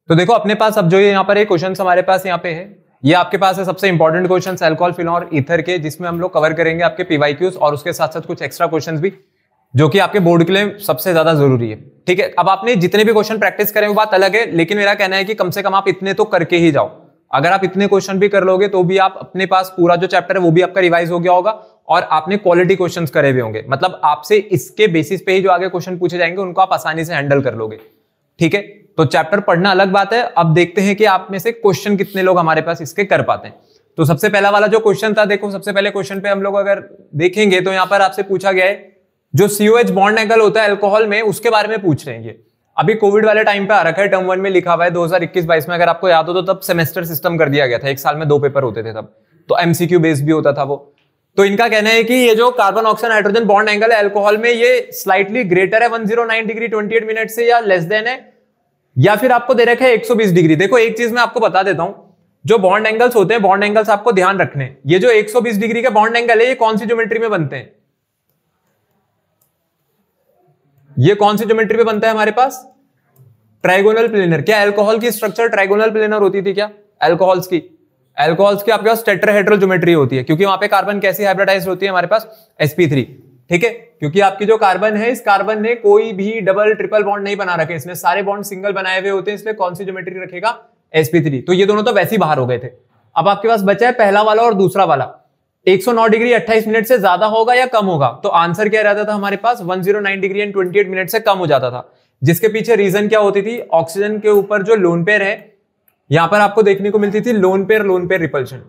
तो देखो अपने पास अब जो यहाँ पर एक क्वेश्चन हमारे पास यहाँ पे है, ये आपके पास है सबसे इंपॉर्टेंट क्वेश्चन अल्कोहल, फिनॉल और ईथर के, जिसमें हम लोग कवर करेंगे आपके पीवाईक्यूज और उसके साथ साथ कुछ एक्स्ट्रा क्वेश्चंस भी जो कि आपके बोर्ड के लिए सबसे ज्यादा जरूरी है। ठीक है, अब आपने जितने भी क्वेश्चन प्रैक्टिस करें वो बात अलग है, लेकिन मेरा कहना है कि कम से कम आप इतने तो करके ही जाओ। अगर आप इतने क्वेश्चन भी कर लोगे तो भी आप अपने पास पूरा जो चैप्टर है वो भी आपका रिवाइज हो गया होगा और आपने क्वालिटी क्वेश्चंस करे हुए होंगे। मतलब आपसे इसके बेसिस पे ही जो आगे क्वेश्चन पूछे जाएंगे उनको आप आसानी से हैंडल कर लोगे। ठीक है, तो चैप्टर पढ़ना अलग बात है। अब देखते हैं कि आप में से क्वेश्चन कितने लोग हमारे पास इसके कर पाते हैं। तो सबसे पहला वाला जो क्वेश्चन था, देखो सबसे पहले क्वेश्चन पे हम लोग अगर देखेंगे तो यहाँ पर आपसे पूछा गया है जो COH बॉन्ड एंगल होता है अल्कोहल में, उसके बारे में पूछ रहे हैं। ये अभी कोविड वाले टाइम पे आ रखा है, टर्म 1 में लिखा हुआ है 2021-22 में, अगर आपको याद हो तो तब सेमेस्टर सिस्टम कर दिया गया था, एक साल में 2 पेपर होते थे तब, तो MCQ बेस भी होता था वो। तो इनका कहना है कि ये जो carbon oxygen hydrogen bond angle है अल्कोहल में, ये स्लाइटली ग्रेटर है 109 डिग्री 28 मिनट से, या लेस देन है, या फिर आपको दे रखा है 120 डिग्री। देखो एक चीज मैं आपको बता देता हूं, जो बॉन्ड एंगल्स होते हैं, बॉन्ड एंगल्स आपको ध्यान रखने, ये जो 120 डिग्री का बॉन्ड एंगल है ये कौन सी ज्योमेट्री में बनते हैं? ये कौन सी ज्योमेट्री में बनता है हमारे पास? Trigonal planar. क्या अल्कोहल की स्ट्रक्चर ट्राइगोनल प्लेनर होती थी क्या? अल्कोहल्स की आपके पास टेट्राहेड्रल ज्योमेट्री होती है, क्योंकि वहां पे कार्बन कैसी हाइब्रिडाइज्ड होती है हमारे पास? sp3। ठीक है, क्योंकि आपकी जो कार्बन है, इस कार्बन ने कोई भी डबल ट्रिपल बॉन्ड नहीं बना रखे, इसमें सारे बॉन्ड सिंगल बनाए हुए होते हैं, इसलिए कौन सी ज्योमेट्री रखेगा? sp3। तो ये दोनों तो वैसे ही बाहर हो गए थे। अब आपके पास बचा है पहला वाला और दूसरा वाला, 109 डिग्री 28 मिनट से ज्यादा होगा या कम होगा? तो आंसर क्या रहता था हमारे पास? 109 डिग्री एंड 28 मिनट से कम हो जाता था। जिसके पीछे रीजन क्या होती थी? ऑक्सीजन के ऊपर जो लोन पेयर है, यहां पर आपको देखने को मिलती थी लोन पेयर रिपल्शन।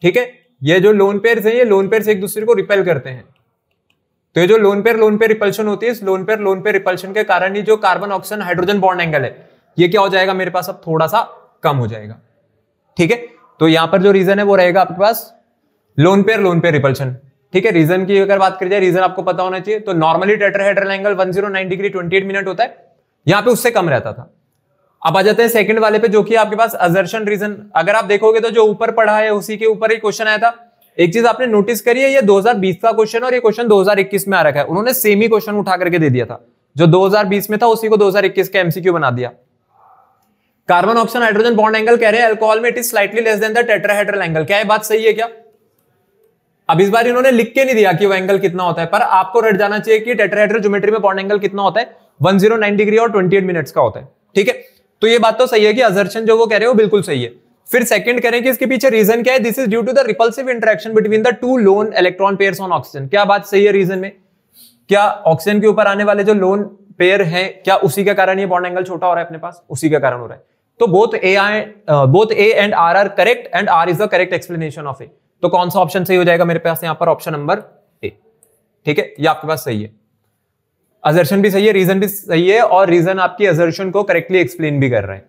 ठीक है, ये जो लोन पेयर है, ये लोन पेयर से एक दूसरे को रिपेल करते हैं। तो ये जो लोन पेयर रिपल्शन होती है, इस लोन पेयर रिपल्शन के कारण ही जो carbon oxygen hydrogen bond angle है, ये क्या हो जाएगा मेरे पास? अब थोड़ा सा कम हो जाएगा। ठीक है, तो यहां पर जो रीजन है वो रहेगा आपके पास लोन पेयर रिपल्शन। ठीक है, रीजन की अगर बात करी जाए, रीजन आपको पता होना चाहिए। तो normally tetrahedral angle 109 degree 28 minute होता है, यहां पे उससे कम रहता था। अब आ जाते हैं सेकंड वाले पे, जो कि आपके पास असर्शन रीजन। अगर आप देखोगे तो जो ऊपर पढ़ा है उसी के ऊपर ही क्वेश्चन आया था। एक चीज आपने नोटिस करी है, ये 2020 का क्वेश्चन और ये क्वेश्चन 2021 में आ रखा है। उन्होंने सेम ही क्वेश्चन उठा करके दे दिया था, जो 2020 में था उसी को 2021 का MCQ बना दिया। Carbon oxygen hydrogen bond angle कह रहे हैं अल्कोहल में it is slightly less than the tetrahedral angle. क्या ये बात सही है क्या? अब इस बार इन्होंने लिख के नहीं दिया कि वो एंगल कितना होता है, पर आपको रट जाना चाहिए कि टेट्राहेड्रल ज्योमेट्री में बॉन्ड एंगल कितना होता है? 109 डिग्री और 28 मिनट्स का होता है। ठीक है, तो ये बात तो सही है कि असर्शन जो वो कह रहे हैं वो बिल्कुल सही है। फिर सेकंड करें कि इसके पीछे रीजन क्या है? This is due to the repulsive interaction between the two lone electron pairs on oxygen. क्या बात सही है रीजन में? क्या ऑक्सीजन के ऊपर आने वाले जो लोन पेयर हैं, क्या उसी के कारण ये बॉन्ड एंगल छोटा हो रहा है अपने पास? उसी के कारण हो रहा है। तो both A and R are correct and R is the correct explanation of A। तो कौन सा ऑप्शन सही हो जाएगा मेरे पास? यहां पर ऑप्शन नंबर A। ठीक है, ये आपके पास सही है। असर्शन भी सही है, रीजन भी सही है, और रीजन आपकी असर्शन को करेक्टली एक्सप्लेन भी कर रहे हैं।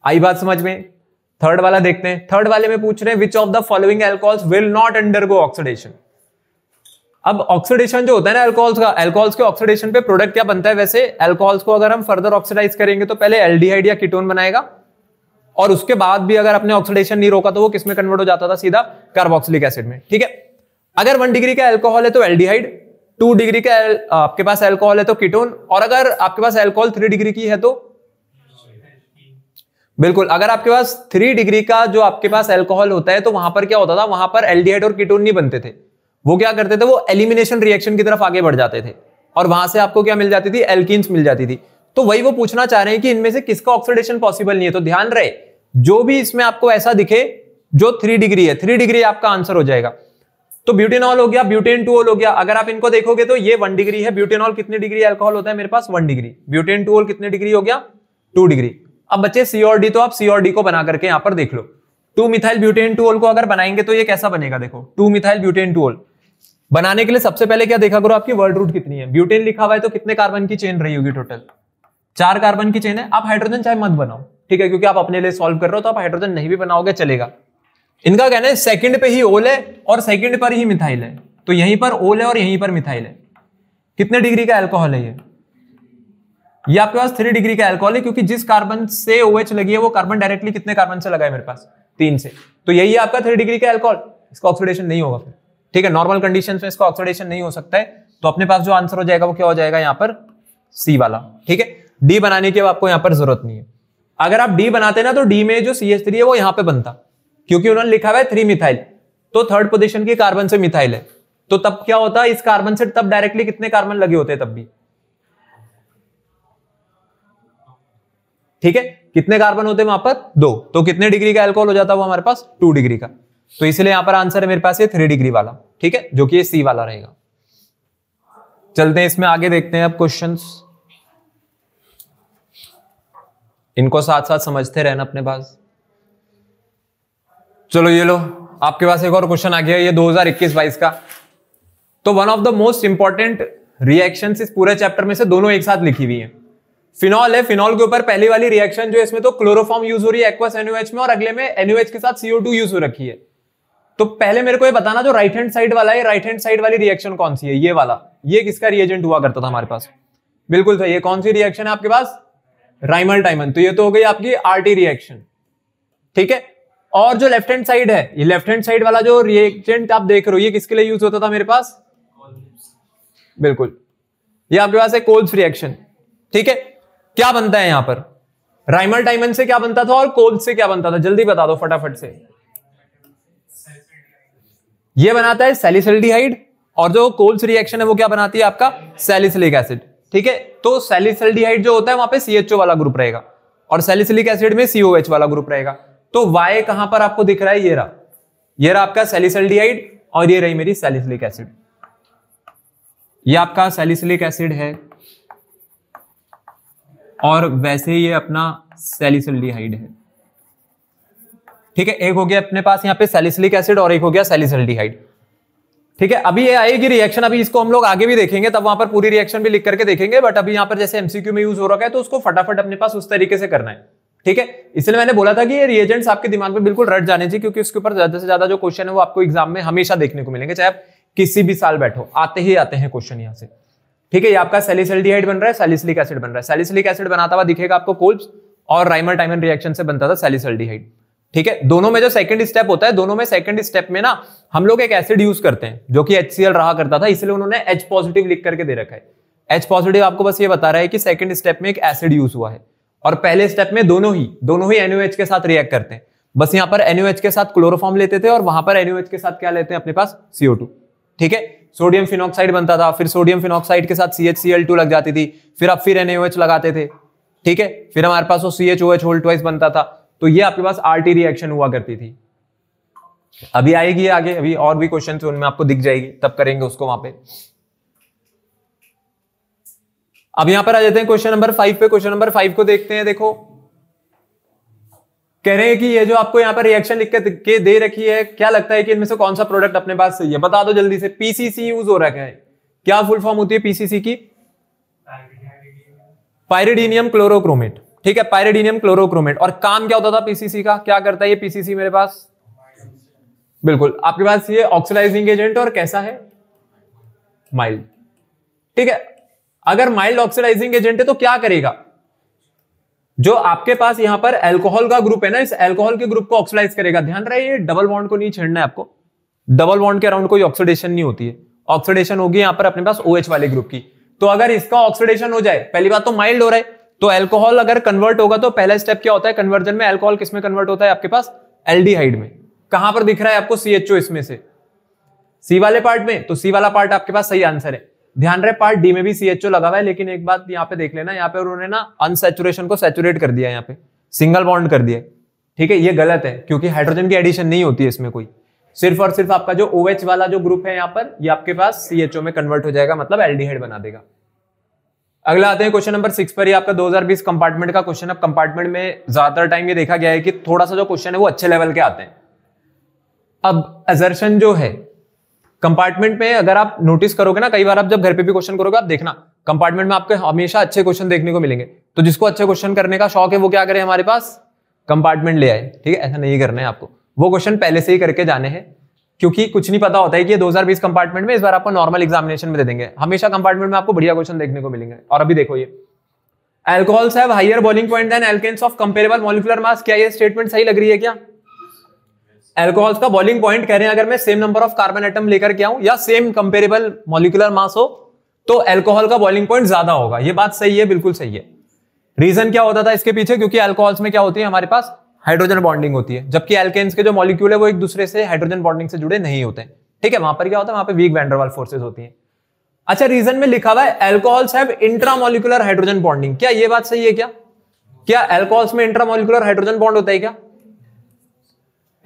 आई बात समझ में? थर्ड वाला देखते हैं। थर्ड वाले में पूछ रहे हैं विच of the following alcohols will not undergo oxidation. अब ऑक्सीडेशन जो होता है ना अल्कोहल्स का, अल्कोहल्स के ऑक्सीडेशन पे प्रोडक्ट क्या बनता है? वैसे अल्कोहल्स को अगर हम फर्दर ऑक्सीडाइज करेंगे तो पहले एल्डिहाइड या कीटोन बनाएगा, और उसके बाद भी अगर अपने ऑक्सीडेशन नहीं रोका तो वो किसमें कन्वर्ट हो जाता था? सीधा कार्बोक्सिलिक एसिड में। ठीक है, अगर 1 डिग्री का अल्कोहल है तो एल्डिहाइड, 2 डिग्री का आपके पास अल्कोहल है तो कीटोन, और अगर आपके पास अल्कोहल 3 डिग्री की है तो बिल्कुल, अगर आपके पास 3 डिग्री का जो आपके पास अल्कोहल होता है तो वहां पर क्या होता था? वहां पर एल्डिहाइड और कीटोन नहीं बनते थे। वो क्या करते थे? वो एलिमिनेशन रिएक्शन की तरफ आगे बढ़ जाते थे, और वहां से आपको क्या मिल जाती थी? एल्कीन्स मिल जाती थी। तो वही वो पूछना चाह रहे हैं कि इनमें से किसका ऑक्सीडेशन पॉसिबल नहीं है। तो ध्यान रहे, जो भी इसमें आपको ऐसा दिखे जो 3 डिग्री है, 3 डिग्री आपका आंसर हो जाएगा। तो ब्यूटेनॉल हो गया, ब्यूटेन 2 हो गया। अगर आप इनको देखोगे तो ये 1 डिग्री है। ब्यूटेनॉल कितने डिग्री अल्कोहल होता है मेरे पास? 1 डिग्री। ब्यूटेन 2 कितने डिग्री हो गया? 2 डिग्री। अब बच्चे C और D, तो आप C और D को बना करके यहां पर देख लो। 2 मिथाइल ब्यूटेन 2 को अगर बनाएंगे तो ये कैसा बनेगा? देखो 2 मिथाइल ब्यूटेन 2 बनाने के लिए सबसे पहले क्या देखा करो? आपकी वर्ड रूट कितनी है? ब्यूटेन लिखा हुआ है तो कितने कार्बन की चेन रही होगी टोटल? 4 कार्बन की चेन है। आप हाइड्रोजन चाहे मत बनाओ, ठीक है, क्योंकि आप अपने लिए सॉल्व कर रहे हो, तो आप हाइड्रोजन नहीं भी बनाओगे चलेगा। इनका कहना है सेकंड पे ही ओल है और सेकंड पर ही मिथाइल है, तो यहीं पर ओल है और यहीं पर मिथाइल है। कितने डिग्री का अल्कोहल है ये आपके पास 3 डिग्री का अल्कोहल है, क्योंकि जिस कार्बन से OH लगी है वो कार्बन डायरेक्टली कितने कार्बन से लगा है मेरे पास? 3 से। तो यही है आपका 3 डिग्री का अल्कोहल। इसका ऑक्सीडेशन नहीं होगा फिर। ठीक है, नॉर्मल कंडीशंस में इसका ऑक्सीडेशन नहीं हो सकता है, तो अपने पास जो आंसर हो जाएगा वो क्या हो जाएगा? यहाँ पर C वाला। ठीक है, डी बनाने की आपको यहां पर जरूरत नहीं है। अगर आप डी बनाते ना तो डी में जो CH3 है वो यहां पे बनता, क्योंकि उन्होंने लिखा हुआ है 3 मिथाइल, तो थर्ड पोजीशन की कार्बन से मिथाइल है, तो तब क्या होता है, इस कार्बन से तब डायरेक्टली कितने कार्बन लगे होते हैं तब भी, ठीक है, कितने कार्बन होते हैं वहां पर 2, तो कितने डिग्री का अल्कोहल हो जाता है वो हमारे पास 2 डिग्री का, तो इसलिए यहां पर आंसर है मेरे पास ये 3 डिग्री वाला, ठीक है, जो कि ये सी वाला रहेगा। चलते हैं इसमें आगे, देखते हैं अब क्वेश्चंस, इनको साथ साथ समझते रहना अपने पास। चलो ये लो, आपके पास एक और क्वेश्चन आ गया, ये 2021-22 का। तो one of the most important reactions इस पूरे चैप्टर में से दोनों एक साथ लिखी हुई है। फिनॉल है, फिनॉल के ऊपर पहली वाली रिएक्शन जो है इसमें तो क्लोरोफॉर्म यूज हो रही है एक्वस NaOH में, और अगले में NaOH के साथ CO2 यूज हो रखी है। तो पहले मेरे को ये बताना, जो राइट हैंड साइड वाला है, राइट हैंड साइड वाली रिएक्शन कौन सी है, ये वाला, ये किसका रिएजेंट हुआ करता था हमारे पास, बिल्कुल सही, ये कौन सी रिएक्शन है आपके पास, राइमल टाइमन, तो ये तो हो गई आपकी RT रिएक्शन, ठीक है। और जो लेफ्ट हैंड साइड है, ये लेफ्ट हैंड साइड वाला जो रिएजेंट आप देख रहे हो, ये किसके लिए यूज होता था मेरे पास, बिल्कुल, ये आपके पास है कोल्स रिएक्शन, ठीक है। क्या बनता है यहां पर, राइमल टाइमन से क्या बनता था और कोल्स से क्या बनता था, जल्दी बता दो फटाफट से। ये बनाता है सैलिसिल्डिहाइड, और जो कोल्स रिएक्शन है वो क्या बनाती है आपका सैलिसिलिक एसिड, ठीक है। तो सैलिसिल्डिहाइड जो होता है वहां पे CHO वाला ग्रुप रहेगा, और सैलिसिलिक एसिड में COH वाला ग्रुप रहेगा। तो Y कहां पर आपको दिख रहा है, ये रहा आपका सैलिसिल्डिहाइड, और ये रही मेरी सैलिसिलिक एसिड, ये आपका सैलिसिलिक एसिड है, और वैसे ये अपना सैलिसिल्डिहाइड है, ठीक है। एक हो गया अपने पास यहाँ पे सैलिसिलिक एसिड, और एक हो गया सैलिसिल्डिहाइड, ठीक है। अभी ये आएगी रिएक्शन, अभी इसको हम लोग आगे भी देखेंगे, तब वहां पर पूरी रिएक्शन भी लिख करके देखेंगे, बट अभी यहाँ पर जैसे MCQ में यूज हो रखा है तो उसको फटाफट अपने पास उस तरीके से करना है, ठीक है। इसलिए मैंने बोला था कि ये रिएजेंट्स आपके दिमाग में बिल्कुल रट जाने चाहिए, क्योंकि उसके ऊपर ज्यादा से ज्यादा जो क्वेश्चन है वो आपको एग्जाम में हमेशा देखने को मिलेंगे, चाहे आप किसी भी साल बैठो, आते ही आते हैं क्वेश्चन यहाँ से, ठीक है। ये आपका सैलिसिल्डिहाइड बन रहा है, सैलिसिलिक एसिड बन रहा है, सैलिसिलिक एसिड बनाता हुआ दिखेगा आपको कोल्स, और राइमल टाइमन रिएक्शन से बनता था सैलिसिल्डिहाइड, ठीक है। दोनों में जो सेकंड स्टेप होता है, दोनों में सेकंड स्टेप में ना हम लोग एक एसिड यूज करते हैं जो कि HCl रहा करता था, इसलिए उन्होंने H पॉजिटिव लिख करके दे रखा है। H पॉजिटिव आपको बस ये बता रहा है कि सेकंड स्टेप में एक एसिड यूज हुआ है, और पहले स्टेप में दोनों ही NaOH के साथ रिएक्ट करते हैं। बस यहां पर NaOH के साथ क्लोरोफॉर्म लेते थे, और वहां पर NaOH के साथ क्या लेते हैं अपने पास CO2, ठीक है। सोडियम फिनॉक्साइड बनता था, फिर सोडियम फिनॉक्साइड के साथ CHCl2 लग जाती थी, फिर आप फिर NaOH लगाते थे, ठीक है। फिर हमारे पास वो CHOH होल ट्वाइस बनता था, तो ये आपके पास RT रिएक्शन हुआ करती थी। अभी आएगी आगे, अभी और भी क्वेश्चन उनमें आपको दिख जाएगी, तब करेंगे उसको वहां पे। अब यहां पर आ जाते हैं क्वेश्चन नंबर 5 पे। क्वेश्चन नंबर 5 को देखते हैं। देखो, कह रहे हैं कि ये जो आपको यहां पर रिएक्शन लिख के दे रखी है, क्या लगता है कि इनमें से कौन सा प्रोडक्ट अपने पास सही है, बता दो जल्दी से। PCC यूज हो रखा है, क्या फुल फॉर्म होती है PCC की, पायरिडीनियम क्लोरोक्रोमेट, ठीक है, पायरिडीनियम क्लोरोक्रोमेट। और काम क्या होता था PCC का, क्या करता है ये PCC मेरे पास, बिल्कुल आपके पास ये ऑक्सीडाइजिंग एजेंट, और कैसा है, माइल्ड, ठीक है। अगर माइल्ड ऑक्सीडाइजिंग एजेंट है तो क्या करेगा, जो आपके पास यहां पर अल्कोहल का ग्रुप है ना, इस अल्कोहल के ग्रुप को ऑक्सीडाइज करेगा। ध्यान रहे, ये डबल बॉन्ड को नहीं छेड़ना है आपको, डबल बॉन्ड के अराउंड कोई ऑक्सीडेशन नहीं होती है, ऑक्सीडेशन होगी यहां पर अपने पास OH वाले ग्रुप की। तो अगर इसका ऑक्सीडेशन हो जाए, पहली बात तो माइल्ड हो रहा है, तो अल्कोहल अगर कन्वर्ट होगा तो पहला स्टेप क्या होता है कन्वर्जन में, अल्कोहल किसमें कन्वर्ट होता है आपके पास, एल्डिहाइड में। कहां पर दिख रहा है आपको CHO, इसमें से सी वाले पार्ट में, तो सी वाला पार्ट आपके पास सही आंसर है। ध्यान रहे पार्ट डी में भी CHO लगा हुआ है, लेकिन एक बात यहाँ पे देख लेना, यहाँ पे उन्होंने ना अनसैचुरेशन को सैचुरेट कर दिया, यहाँ पे सिंगल बॉन्ड कर दिया, ठीक है। ये गलत है, क्योंकि हाइड्रोजन की एडिशन नहीं होती है इसमें कोई, सिर्फ और सिर्फ आपका जो OH वाला जो ग्रुप है यहाँ पर, ये आपके पास CHO में कन्वर्ट हो जाएगा, मतलब एल्डिहाइड बना देगा। अगला आते हैं क्वेश्चन नंबर 6 पर। ये आपका 2020 कंपार्टमेंट का क्वेश्चन। अब कंपार्टमेंट में ज्यादातर टाइम ये देखा गया है कि थोड़ा सा जो क्वेश्चन है वो अच्छे लेवल के आते हैं। अब असर्शन जो है कंपार्टमेंट में, अगर आप नोटिस करोगे ना, कई बार आप जब घर पे भी क्वेश्चन करोगे, आप देखना कंपार्टमेंट में आपको हमेशा अच्छे क्वेश्चन देखने को मिलेंगे। तो जिसको अच्छे क्वेश्चन करने का शौक है वो क्या करे, हमारे पास कंपार्टमेंट ले आए, ठीक है। ऐसा नहीं करना है आपको, वो क्वेश्चन पहले से ही करके जाने हैं, क्योंकि कुछ नहीं पता होता है कि ये 2020 कंपार्टमेंट में इस बार आपको नॉर्मल एग्जामिनेशन में दे देंगे। हमेशा कंपार्टमेंट में आपको बढ़िया क्वेश्चन देखने को मिलेंगे। और अभी देखो, ये alcohols have higher boiling point than alkanes of comparable molecular mass. क्या ये स्टेटमेंट सही लग रही है क्या? अल्कोहल्स का बॉइलिंग पॉइंट कह रहे हैं, अगर मैं same number of carbon atom लेकर के आऊं या सेम कंपेरेबल मॉलिक्यूलर मास हो, तो अल्कोहल का बॉइलिंग पॉइंट ज्यादा होगा। ये बात सही है, बिल्कुल सही है। रीजन क्या होता था इसके पीछे? क्योंकि अल्कोहल्स में क्या होती है हमारे पास? हाइड्रोजन बॉन्डिंग होती है, जबकि एल्केन्स के जो मॉलिक्यूल है वो एक दूसरे से हाइड्रोजन बॉन्डिंग से जुड़े नहीं होते हैं। ठीक है, वहां पर क्या होता है? वहां पे weak van der Waals forces होती हैं। अच्छा, रीजन में लिखा हुआ है alcohols have intramolecular hydrogen bonding. क्या ये बात सही है? क्या अल्कोहल्स में इंट्रामोलिकुलर हाइड्रोजन बॉन्ड होता है क्या?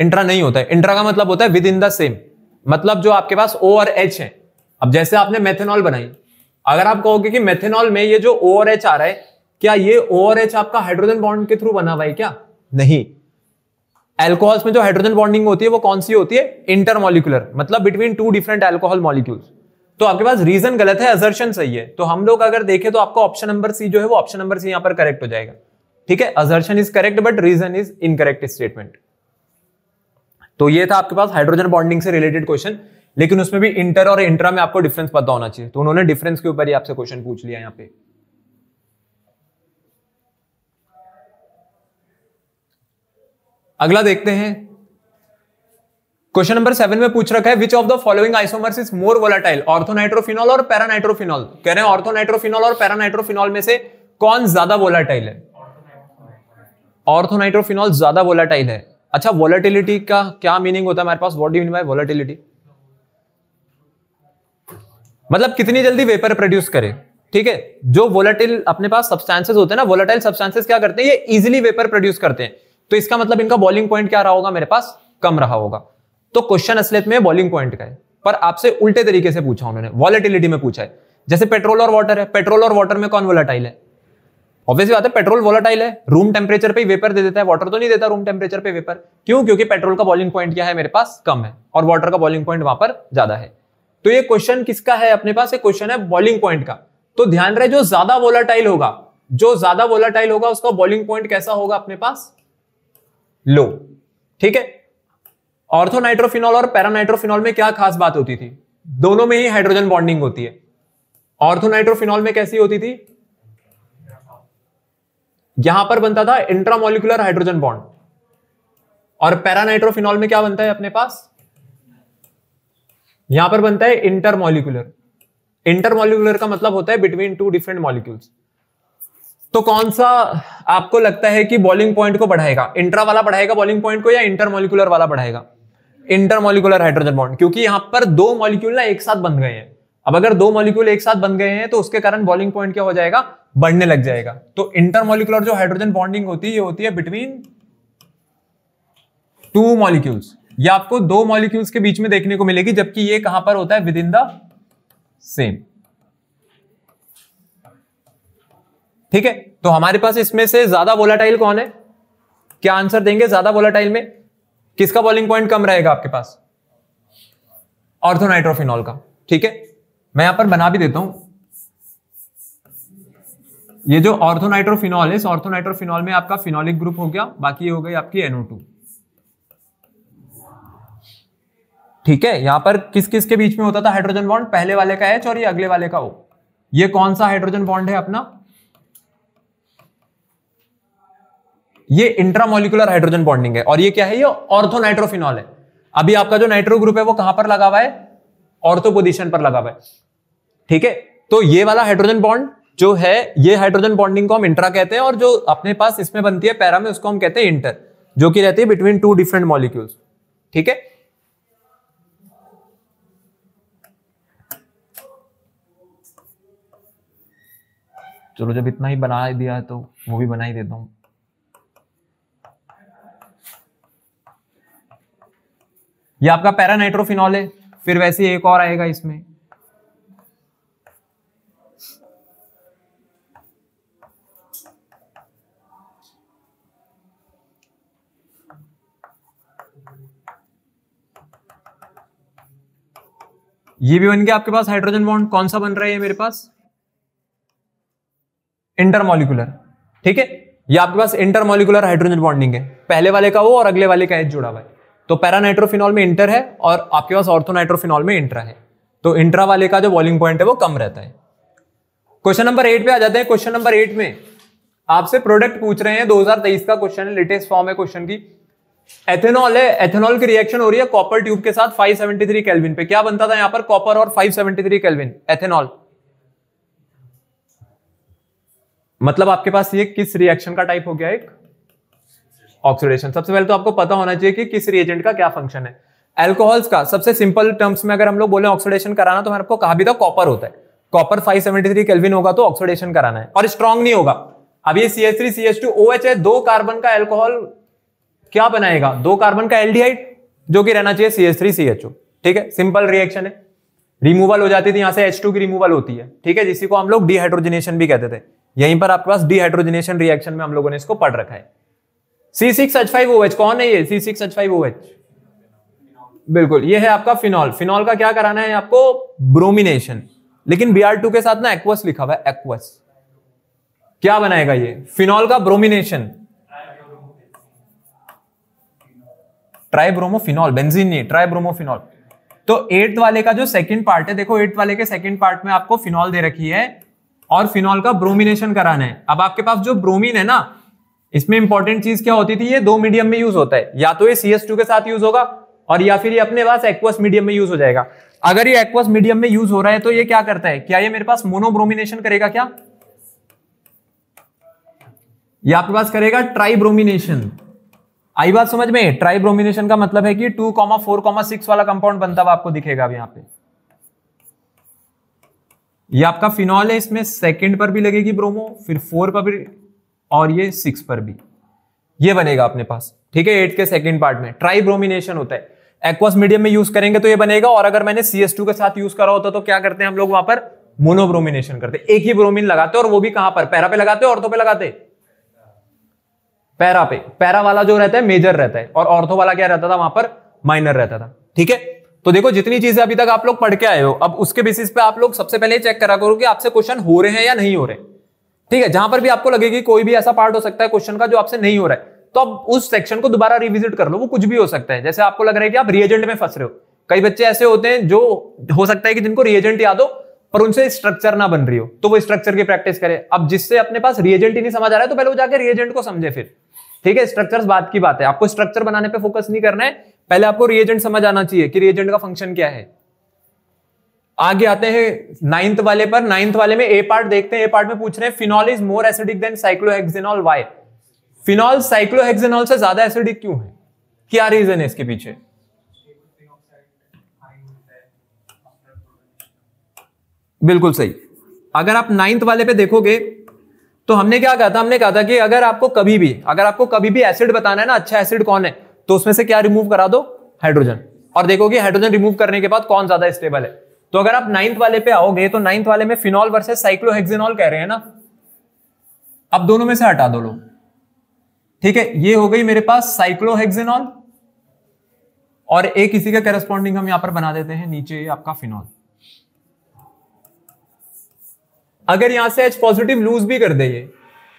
इंट्रा नहीं होता है। इंट्रा का मतलब होता है विद इन द सेम, मतलब जो आपके पास O और H है। अब जैसे आपने मेथेनॉल बनाई, अगर आप कहोगे कि मेथेनॉल में ये जो O और H आ रहा है, क्या ये O और H आपका हाइड्रोजन बॉन्ड के थ्रू बना हुआ है क्या? नहीं। अल्कोहल्स में जो हाइड्रोजन बॉन्डिंग होती है वो कौन सी होती है? इंटरमोलिकुलर, मतलब between two different alcohol molecules. तो आपके पास रीजन गलत है, असर्शन सही है। तो हम लोग अगर देखें तो आपका ऑप्शन नंबर सी जो है वो ऑप्शन नंबर सी यहां पर करेक्ट हो जाएगा। ठीक है, assertion is correct but reason is incorrect statement. तो ये था आपके पास हाइड्रोजन बॉन्डिंग से रिलेटेड क्वेश्चन, लेकिन उसमें भी इंटर और इंट्रा में आपको डिफरेंस पता होना चाहिए। तो उन्होंने डिफरेंस के ऊपर ही आपसे क्वेश्चन पूछ लिया यहां पे। अगला देखते हैं, क्वेश्चन नंबर 7 में पूछ रखा है which of the following isomers is more volatile, orthonitrophenol और पैरानाइट्रोफिनॉल। कह रहे हैं ऑर्थोनाइट्रोफिनॉल और पैरानाइट्रोफिनॉल में से कौन ज्यादा वोलेटाइल है? ऑर्थोनाइट्रोफिनॉल ज्यादा वोलेटाइल है। अच्छा, वोलेटिलिटी का क्या मीनिंग होता है हमारे पास? What do you mean by volatility? मतलब कितनी जल्दी वेपर प्रोड्यूस करे। ठीक है, जो वोलेटिल अपने पास सब्सटेंसेस होते हैं ना, वोलेटाइल सब्सटेंसेस क्या करते हैं? ये इजीली वेपर प्रोड्यूस करते हैं। तो इसका मतलब इनका बॉइलिंग पॉइंट क्या रहा होगा? मेरे पास कम रहा होगा। तो क्वेश्चन असलियत में बॉइलिंग पॉइंट का है, पर आपसे उल्टे तरीके से पूछा उन्होंने, वोलेटिलिटी में पूछा है। जैसे पेट्रोल और वाटर है, पेट्रोल और वाटर में कौन वोलेटाइल है? ऑब्वियसली बात है, पेट्रोल वोलेटाइल है, रूम टेम्परेचर पे ही वेपर दे देता है, वाटर तो नहीं देता रूम टेम्परेचर पे वेपर। क्यों? क्योंकि पेट्रोल का बॉइलिंग पॉइंट क्या है? मेरे पास कम है, और वाटर का बॉइलिंग पॉइंट वहां पर ज्यादा है। तो ये क्वेश्चन किसका है अपने पास? एक क्वेश्चन है बॉइलिंग पॉइंट का। तो ध्यान रहे, जो ज्यादा वोलेटाइल होगा, जो ज्यादा वोलेटाइल होगा उसका बॉइलिंग पॉइंट कैसा होगा अपने पास? लो। ठीक है, ऑर्थोनाइट्रोफिनॉल और पैरानाइट्रोफिनॉल में क्या खास बात होती थी? दोनों में ही हाइड्रोजन बॉन्डिंग होती है। ऑर्थोनाइट्रोफिनॉल में कैसी होती थी? यहां पर बनता था इंट्रामोलिकुलर हाइड्रोजन बॉन्ड, और पैरानाइट्रोफिनॉल में क्या बनता है अपने पास? यहां पर बनता है इंटरमोलिकुलर। इंटरमोलिकुलर का मतलब होता है बिटवीन टू डिफरेंट मॉलिक्यूल्स। तो कौन सा आपको लगता है कि बॉइलिंग पॉइंट को बढ़ाएगा? इंट्रा वाला बढ़ाएगा बॉइलिंग पॉइंट को, या इंटरमोलिकुलर वाला बढ़ाएगा? इंटरमोलिकुलर हाइड्रोजन बॉन्ड, क्योंकि यहां पर दो मॉलिक्यूल ना एक साथ बन गए हैं। अब अगर दो मॉलिक्यूल एक साथ बन गए हैं तो उसके कारण बॉइलिंग पॉइंट क्या हो जाएगा? बढ़ने लग जाएगा। तो इंटरमोलिकुलर जो हाइड्रोजन बॉन्डिंग होती है, ये होती है बिटवीन टू मॉलिक्यूल्स। ये आपको दो मॉलिक्यूल्स के बीच में देखने को मिलेगी, जबकि ये कहां पर होता है? With in the same. ठीक है, तो हमारे पास इसमें से ज्यादा वोलेटाइल कौन है? क्या आंसर देंगे? ज्यादा वोलेटाइल में किसका बॉइलिंग पॉइंट कम रहेगा आपके पास? ऑर्थोनाइट्रोफिनॉल का। ठीक है, मैं यहां पर बना भी देता हूं। ये जो ऑर्थोनाइट्रोफिनॉल है, इस ऑर्थोनाइट्रोफिनॉल में आपका फिनोलिक ग्रुप हो गया, बाकी ये हो गई आपकी NO2। ठीक है, यहां पर किस किस के बीच में होता था हाइड्रोजन बॉन्ड? पहले वाले का H और ये अगले वाले का O। ये कौन सा हाइड्रोजन बॉन्ड है अपना? ये इंट्रामोलिकुलर हाइड्रोजन बॉन्डिंग है। और ये क्या है? ये ऑर्थोनाइट्रोफिनॉल है। अभी आपका जो नाइट्रो ग्रुप है वो कहां पर लगा हुआ है? ऑर्थो पोजीशन पर लगा हुआ है। ठीक है, तो ये वाला हाइड्रोजन बॉन्ड जो है, ये हाइड्रोजन बॉन्डिंग को हम इंट्रा कहते हैं, और जो अपने पास इसमें बनती है पैरा में, उसको हम कहते हैं इंटर, जो कि रहती है बिटवीन टू डिफरेंट मॉलिक्यूल्स। ठीक है, चलो जब इतना ही बना दिया है तो वो भी बना ही देता हूं। ये आपका पैरानाइट्रोफिनॉल है, फिर वैसे एक और आएगा इसमें, ये भी बन गया आपके पास हाइड्रोजन बॉन्ड। कौन सा बन रहा है ये मेरे पास? इंटरमोलिकुलर। ठीक है, ये आपके पास इंटरमोलिकुलर हाइड्रोजन बॉन्डिंग है, पहले वाले का वो और अगले वाले का H जुड़ा हुआ है। तो पैरानाइट्रोफिनॉल में इंटर है और आपके पास ऑर्थोनाइट्रोफिनॉल में इंट्रा है। तो इंट्रा वाले का जो बॉइलिंग पॉइंट है वो कम रहता है। क्वेश्चन नंबर 8 पे आ जाते हैं। क्वेश्चन नंबर 8 में आपसे प्रोडक्ट पूछ रहे हैं, 2023 का क्वेश्चन है, लेटेस्ट फॉर्म है क्वेश्चन की। एथेनॉल है, एथेनॉल की रिएक्शन हो रही है कॉपर ट्यूब के साथ 573 केल्विन पे। क्या बनता था यहां पर? कॉपर और 573 केल्विन एथेनॉल। मतलब आपके पास ये किस रिएक्शन का टाइप हो गया, एक ऑक्सीडेशन। सबसे पहले तो आपको पता होना चाहिए कि किस रिएजेंट का क्या फंक्शन है। अल्कोहल्स का सबसे सिंपल टर्म्स में अगर हम लोग बोले ऑक्सीडेशन कराना, तो मैंने आपको कहा भी था कॉपर होता है। कॉपर 573 केल्विन होगा तो ऑक्सीडेशन कराना है, और स्ट्रांग नहीं होगा। अब ये CH3CH2OH है, 2 कार्बन का अल्कोहल क्या बनाएगा, 2 कार्बन का एल्डिहाइड, जो कि रहना चाहिए CH3CHO। ठीक है, सिंपल रिएक्शन है, रिमूवल हो जाती थी, यहां से H2 की रिमूवल होती है। ठीक है, जिसी को हम लोग डिहाइड्रोजनेशन भी कहते थे। यहीं पर आपके पास डिहाइड्रोजनेशन रिएक्शन में हम लोगों ने इसको पढ़ रखा है। C6H5OH कौन है ये, C6H5OH, बिल्कुल ये है आपका फिनॉल। फिनॉल का क्या कराना है आपको, ब्रोमिनेशन। लेकिन Br2 के साथ ना एक्वस लिखा हुआ है, एक्वस क्या बनाएगा ये, फिनॉल का ब्रोमिनेशन, ट्राइब्रोमोफिनॉल, बेंजीन नहीं, ट्राइब्रोमोफिनॉल। तो 8th वाले का जो सेकंड पार्ट है, देखो 8th वाले के सेकंड पार्ट में आपको फिनॉल दे रखी है और फिनॉल का ब्रोमिनेशन कराना है। अब आपके पास जो ब्रोमीन है ना, इसमें इंपॉर्टेंट चीज क्या होती थी, ये 2 मीडियम में यूज होता है, या तो ये CH2 के साथ यूज होगा और या फिर ये अपने पास एक्वस मीडियम में यूज हो जाएगा। अगर ये एक्वस मीडियम में यूज हो रहा है तो ये क्या करता है, क्या ये मेरे पास मोनोब्रोमिनेशन करेगा, क्या ये आपके पास करेगा ट्राइब्रोमिनेशन। आई बात समझ में, ट्राइब्रोमिनेशन का मतलब है कि 2,4,6 वाला कंपाउंड बनता हुआ आपको दिखेगा अब यहां पे। ये आपका फिनॉल है, इसमें सेकंड पर भी लगेगी ब्रोमो, फिर 4 पर भी, और ये 6 पर भी, ये बनेगा अपने पास। ठीक है, 8 के सेकंड पार्ट में ट्राइब्रोमिनेशन होता है। एक्वस मीडियम में यूज करेंगे तो ये बनेगा, और अगर मैंने CH2 के साथ यूज करा होता तो क्या करते हैं हम लोग, वहां पर मोनोब्रोमिनेशन करते, एक ही ब्रोमीन लगाते, और वो भी कहां पर, पैरा पे लगाते, ऑर्थो पे लगाते, पैरा पे। पैरा वाला जो रहता है मेजर रहता है, और ऑर्थो वाला क्या रहता था, वहां पर माइनर रहता था। ठीक है, तो देखो जितनी चीजें अभी तक आप लोग पढ़ के आए हो, अब उसके बेसिस पे आप लोग सबसे पहले चेक करा करो कि आपसे क्वेश्चन हो रहे हैं या नहीं हो रहे। ठीक है, जहां पर भी आपको लगे कि कोई भी ऐसा पार्ट हो सकता है क्वेश्चन का जो आपसे नहीं हो रहा है, तो अब उस सेक्शन को दोबारा रिविजिट कर लो। वो कुछ भी हो सकता है, जैसे आपको लग रहा है कि आप रिएजेंट में फंस रहे हो। कई बच्चे ऐसे होते हैं जो हो सकता है कि जिनको रिएजेंट याद हो पर उनसे स्ट्रक्चर ना बन रही हो, तो वो स्ट्रक्चर की प्रैक्टिस करे। अब जिससे अपने पास रिएजेंट ही नहीं समझ आ रहा है, तो पहले वो जाके रिएजेंट को समझे फिर। ठीक है, स्ट्रक्चर्स बात की बात है, आपको स्ट्रक्चर बनाने पे फोकस नहीं करना है, पहले आपको रिएजेंट समझ आना चाहिए कि रिएजेंट का फंक्शन क्या है। आगे आते हैं 9th वाले पर। 9th वाले में ए पार्ट देखते हैं। ए पार्ट में पूछ रहे हैं phenol is more acidic than cyclohexanol, why? Phenol cyclohexanol से ज्यादा एसिडिक क्यों है, क्या रीजन है इसके पीछे? बिल्कुल सही। अगर आप 9th वाले पे देखोगे तो हमने क्या कहा था, हमने कहा था कि अगर आपको कभी भी एसिड बताना है ना, अच्छा एसिड कौन है, तो उसमें से क्या रिमूव करा दो, हाइड्रोजन, और देखोगे हाइड्रोजन रिमूव करने के बाद कौन ज्यादा स्टेबल है। तो अगर आप 9th वाले पे आओगे तो 9th वाले में फिनॉल वर्सेस साइक्लोहेक्सेनॉल कह रहे हैं ना, अब दोनों में से हटा दो लोग। ठीक है, ये हो गई मेरे पास साइक्लोहेक्सेनॉल, और एक इसी का करस्पॉन्डिंग हम यहां पर बना देते हैं नीचे आपका फिनॉल। अगर यहां से H पॉजिटिव लूज भी कर दे, ये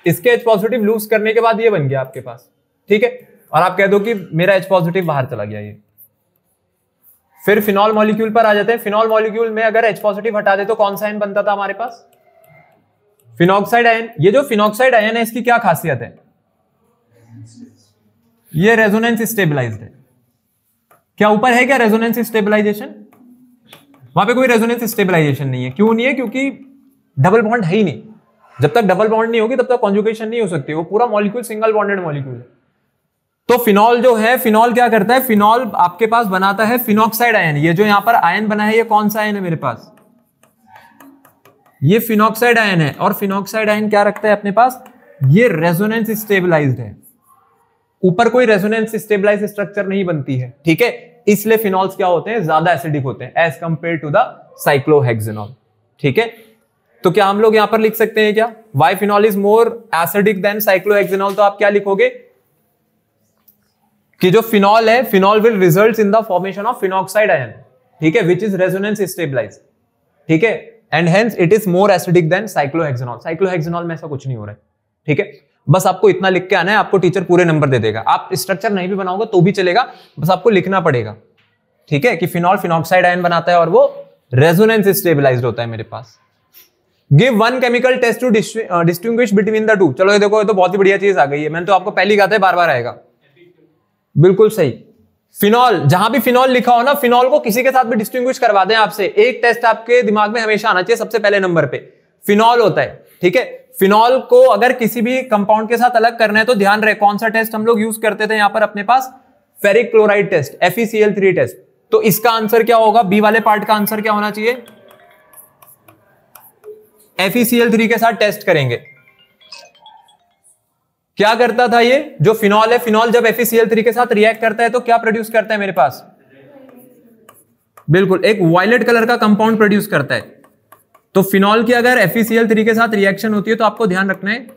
इसके H पॉजिटिव लूज करने के बाद ये बन गया आपके पास। ठीक है, और आप कह दो कि मेरा H पॉजिटिव बाहर चला गया ये। फिर फिनॉल मॉलिक्यूल पर आ जाते हैं। फिनॉल मॉलिक्यूल में अगर H पॉजिटिव हटा दे तो कौन सा आयन बनता था हमारे पास, फिनॉक्साइड आयन। ये जो फिनॉक्साइड आयन है इसकी क्या खासियत है, ये रेजोनेंस स्टेबलाइज्ड है। क्या ऊपर है क्या रेजोनेंस स्टेबलाइजेशन? वहां पे कोई रेजोनेंस स्टेबलाइजेशन नहीं है। क्यों नहीं है? क्योंकि डबल बॉन्ड है ही नहीं। जब तक डबल बॉन्ड नहीं होगी तब तक कॉन्जुगेशन नहीं हो सकती। वो पूरा मॉलिक्यूल सिंगल बॉन्डेड मॉलिक्यूल है। तो फिनॉल जो है, फिनॉल क्या करता है, फिनॉल आपके पास बनाता है फिनॉक्साइड आयन। ये जो यहां पर आयन बना है, ये कौन सा आयन है मेरे पास, ये फिनॉक्साइड आयन है। और फिनॉक्साइड आयन क्या रखता है अपने पास, ये रेजोनेंस स्टेबलाइज्ड है। ऊपर कोई रेजोनेंस स्टेबलाइज्ड स्ट्रक्चर नहीं बनती है। ठीक है, इसलिए फिनॉल्स क्या होते हैं, ज्यादा एसिडिक होते हैं as compare to the cyclohexanol. ठीक है, तो क्या हम लोग यहां पर लिख सकते हैं क्या, why phenol is more acidic than cyclohexanol? तो आप क्या लिखोगे कि जो फिनॉल है, phenol will result in the formation of phenoxide ion. ठीक है, विच इज रेजोनेंस स्टेबलाइज्ड। ठीक है, and hence it is more acidic than cyclohexanol. Cyclohexanol में ऐसा कुछ नहीं हो रहा है। ठीक है, बस आपको इतना लिख के आना है, आपको टीचर पूरे नंबर दे देगा। आप स्ट्रक्चर नहीं भी बनाओगे तो भी चलेगा, बस आपको लिखना पड़ेगा। ठीक है, कि फिनॉल फिनॉक्साइड आयन बनाता है और वो रेजोनेंस स्टेबलाइज्ड होता है मेरे पास। Give one chemical test to distinguish between the two. चलो ये देखो, ये तो बहुत ही बढ़िया चीज आ गई है। मैंने तो आपको पहली कहा था, बार बार आएगा। बिल्कुल सही। फिनॉल, जहां भी फिनॉल लिखा हो ना, फिनॉल को किसी के साथ भी डिस्टिंग्विश करवा दें आपसे। एक टेस्ट आपके दिमाग में हमेशा आना चाहिए, सबसे पहले नंबर पे फिनॉल होता है। ठीक है, फिनॉल को अगर किसी भी कंपाउंड के साथ अलग करना है तो ध्यान रहे कौन सा टेस्ट हम लोग यूज करते थे यहां पर अपने पास, ferric chloride test, FeCl3 test. तो इसका आंसर क्या होगा, बी वाले पार्ट का आंसर क्या होना चाहिए, FeCl3 के साथ टेस्ट करेंगे। क्या करता था ये जो फिनॉल है, फिनॉल जब FeCl3 के साथ रिएक्ट करता है तो क्या प्रोड्यूस करता है मेरे पास, बिल्कुल एक वायलेट कलर का कंपाउंड प्रोड्यूस करता है। तो फिनॉल की अगर FeCl3 के साथ रिएक्शन होती है तो आपको ध्यान रखना है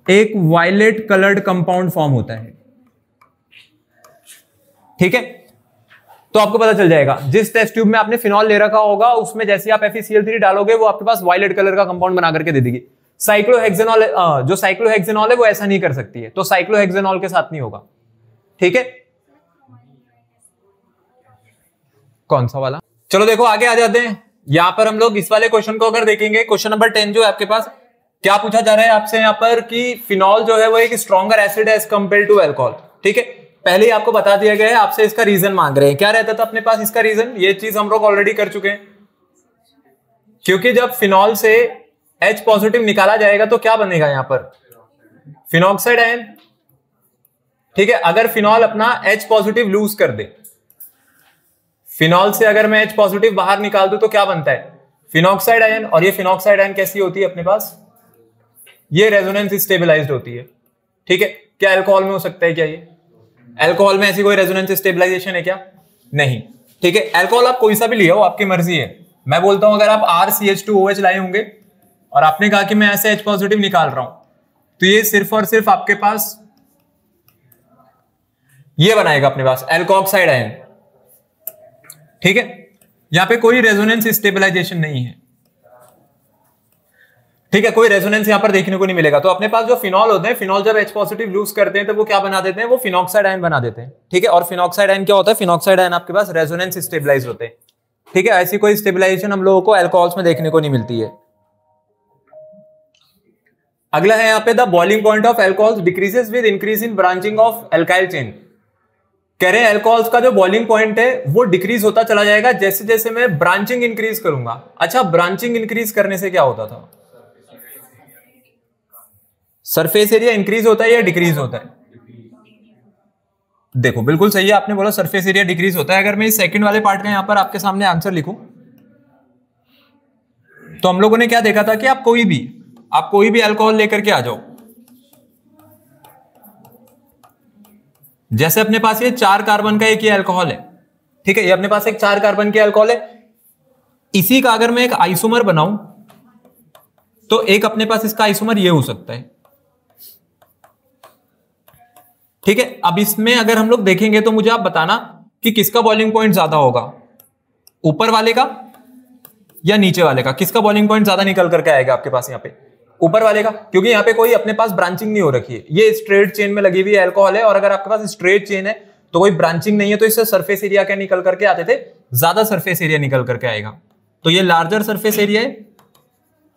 एक वायलेट कलर्ड कंपाउंड फॉर्म होता है, ठीक है। तो आपको पता चल जाएगा जिस टेस्ट ट्यूब में आपने फिनॉल ले रखा होगा उसमें जैसे आप FeCl3 डालोगे वो आपके पास वायलेट कलर का कंपाउंड बना करके दे देगी। साइक्लोहेक्सेनॉल, जो साइक्लोहेक्सेनॉल है वो ऐसा नहीं कर सकती है, तो साइक्लोहेक्सेनॉल के साथ नहीं होगा, ठीक है। कौन सा वाला, चलो देखो आगे आ जाते हैं। यहां पर हम लोग इस वाले क्वेश्चन को अगर देखेंगे, क्वेश्चन नंबर 10 जो है आपके पास, क्या पूछा जा रहा है आपसे यहां पर कि फिनॉल जो है वो एक स्ट्रॉन्गर एसिड है एज कंपेयर टू अल्कोहल, ठीक है। पहले ही आपको बता दिया गया है, आपसे इसका रीजन मांग रहे हैं। क्या रहता था अपने पास इसका रीजन, ये चीज हम लोग ऑलरेडी कर चुके हैं। क्योंकि जब फिनॉल से H पॉजिटिव निकाला जाएगा तो क्या बनेगा यहां पर, फिनॉक्साइड आयन, ठीक है। अगर फिनॉल अपना H पॉजिटिव लूज कर दे, फिनॉल से अगर मैं H पॉजिटिव बाहर निकाल दूं तो क्या बनता है, फिनॉक्साइड आयन। और ये फिनॉक्साइड आयन कैसी होती है अपने पास, ये रेजोनेंस स्टेबलाइज्ड होती है, ठीक है। क्या अल्कोहल में हो सकता है क्या, ये अल्कोहल में ऐसी कोई रेजोनेंस स्टेबलाइजेशन है क्या, नहीं, ठीक है। अल्कोहल आप कोई सा भी लिया हो, आपकी मर्जी है। मैं बोलता हूं अगर आप RCH2OH लाए होंगे और आपने कहा कि मैं ऐसे H पॉजिटिव निकाल रहा हूं तो ये सिर्फ और सिर्फ आपके पास ये बनाएगा अपने पास एल्कोक्साइड आयन, ठीक है। यहां पे कोई रेजोनेंस स्टेबलाइजेशन नहीं है, ठीक है, कोई रेजोनेंस यहां पर देखने को नहीं मिलेगा। तो अपने पास जो फिनॉल होते हैं, फिनॉल जब H पॉजिटिव लूज करते हैं तो वो क्या बना देते हैं, वो फिनॉक्साइड आयन बना देते हैं, ठीक है। और फिनॉक्साइड आयन क्या होता है, फिनॉक्साइड आयन आपके पास रेजोनेंस स्टेबलाइज होते हैं, ठीक है। ऐसी कोई स्टेबलाइजेशन हम लोगों को अल्कोहल्स में देखने को नहीं मिलती है। अगला है यहाँ पे the boiling point of alcohols decreases with increase in branching of alkyl chain. कह रहे हैं अल्कोहल्स का जो बॉइलिंग पॉइंट है वो डिक्रीज होता चला जाएगा जैसे जैसे मैं ब्रांचिंग इंक्रीज करूंगा। अच्छा, ब्रांचिंग इंक्रीज करने से क्या होता था, सरफेस एरिया इंक्रीज होता है या डिक्रीज होता है, देखो बिल्कुल सही है, आपने बोला सरफेस एरिया डिक्रीज होता है। अगर मैं इस सेकंड वाले पार्ट का यहां पर आपके सामने आंसर लिखूं तो हम लोगों ने क्या देखा था कि आप कोई भी अल्कोहल लेकर के आ जाओ, जैसे अपने पास ये 4 कार्बन का एक ये अल्कोहल है, ठीक है, ये अपने पास एक 4 कार्बन के अल्कोहल है। इसी का अगर मैं एक आइसोमर बनाऊं तो एक अपने पास इसका आइसोमर ये हो सकता है, ठीक है। अब इसमें अगर हम लोग देखेंगे तो मुझे आप बताना कि किसका बॉइलिंग पॉइंट ज्यादा होगा, ऊपर वाले का या नीचे वाले का, किसका बॉइलिंग पॉइंट ज्यादा निकल करके आएगा आपके पास, यहाँ पे ऊपर वाले का, क्योंकि यहाँ पे कोई अपने पास ब्रांचिंग नहीं हो रखी है, ये स्ट्रेट चेन में लगी हुई अल्कोहल है। और अगर आपके पास स्ट्रेट चेन है तो कोई ब्रांचिंग नहीं है, तो इससे सरफेस एरिया क्या निकल करके आते थे, ज्यादा सरफेस एरिया निकल करके आएगा। तो ये लार्जर सरफेस एरिया है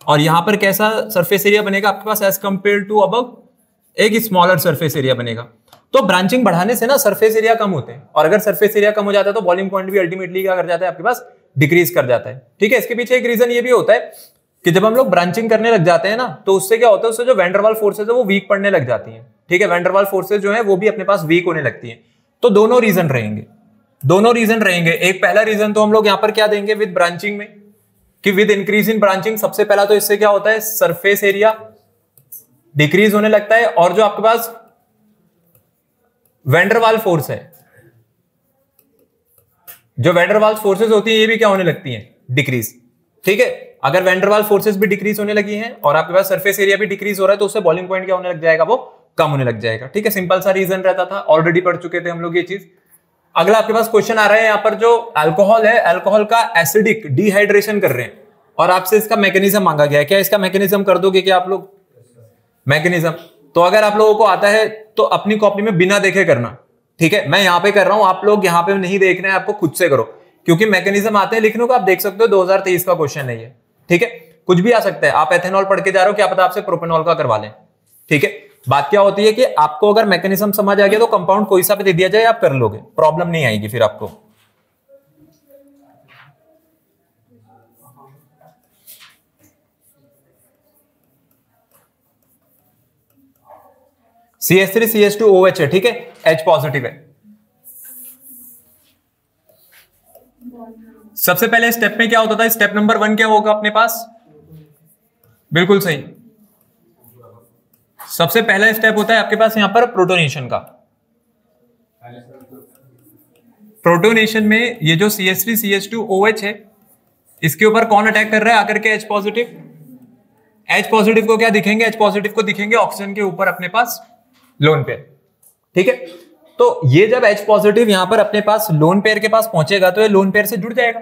और यहां पर कैसा सरफेस एरिया बनेगा आपके पास एज कंपेयर टू अबव, एक स्मॉलर सरफेस एरिया बनेगा। तो ब्रांचिंग बढ़ाने से ना सरफेस एरिया कम होते हैं, और अगर सरफेस एरिया कम हो जाता है तो बॉइलिंग पॉइंट भी अल्टीमेटली क्या कर जाता है आपके पास, डिक्रीज कर जाता है, ठीक है। इसके पीछे एक रीजन ये भी होता है कि जब हम लोग ब्रांचिंग करने लग जाते हैं ना तो उससे क्या होता है, उससे जो वैन डर वाल्स फोर्सेज है वो वीक पड़ने लग जाती हैं, ठीक है। वैन डर वाल्स फोर्सेज जो है वो भी अपने पास वीक होने लगती हैं। तो दोनों रीजन रहेंगे। एक पहला रीजन तो हम लोग यहां पर क्या देंगे विद ब्रांचिंग में, कि विद इंक्रीज इन ब्रांचिंग सबसे पहला तो इससे क्या होता है, सरफेस एरिया डिक्रीज होने लगता है, और जो आपके पास वैन डर वाल्स फोर्स है, जो वैन डर वाल्स फोर्सेज होती है ये भी क्या होने लगती हैं, डिक्रीज, ठीक है। अगर वैन डर वाल्स फोर्सेज भी डिक्रीज होने लगी हैं और आपके पास सरफेस एरिया भी डिक्रीज हो रहा है तो उससे बॉइलिंग पॉइंट क्या होने लग जाएगा, वो कम होने लग जाएगा, ठीक है। सिंपल सा रीजन रहता था, ऑलरेडी पढ़ चुके थे हम लोग ये चीज। अगला आपके पास क्वेश्चन आ रहा है, यहां पर जो अल्कोहल है, अल्कोहल का एसिडिक डिहाइड्रेशन कर रहे हैं और आपसे इसका मैकेनिज्म मांगा गया है। क्या इसका मैकेनिज्म कर दोगे क्या आप लोग, मैकेनिज्म? तो अगर आप लोगों को आता है तो अपनी कॉपी में बिना देखे करना, ठीक है। मैं यहां पे कर रहा हूं, आप लोग यहां पे नहीं देख रहे हैं, आपको खुद से करो, क्योंकि मैकेनिज्म आते हैं लिखने को, आप देख सकते हो 2023 का क्वेश्चन है ये, ठीक है। कुछ भी आ सकता है, आप एथेनॉल पढ़ के जा रहे हो, क्या पता आपसे प्रोपेनॉल का करवा लें, ठीक है। बात क्या होती है कि आपको अगर मैकेनिज्म समझ आ गया तो कंपाउंड कोई सा भी दे दिया जाए आप कर लोगे, प्रॉब्लम नहीं आएगी फिर आपको। CH3CH2OH है, ठीक है, H पॉजिटिव है। सबसे पहले स्टेप में क्या होता था, स्टेप नंबर 1 क्या होगा अपने पास, बिल्कुल सही, सबसे पहला स्टेप होता है आपके पास यहां पर प्रोटोनेशन का। प्रोटोनेशन में ये जो CH3CH2OH है, इसके ऊपर कौन अटैक कर रहा है आकर के, H पॉजिटिव। H पॉजिटिव को क्या दिखेंगे, H पॉजिटिव को दिखेंगे ऑक्सीजन के ऊपर अपने पास लोन पेयर, ठीक है। तो ये जब H पॉजिटिव यहां पर अपने पास लोन पेयर के पास पहुंचेगा तो ये लोन पेयर से जुड़ जाएगा।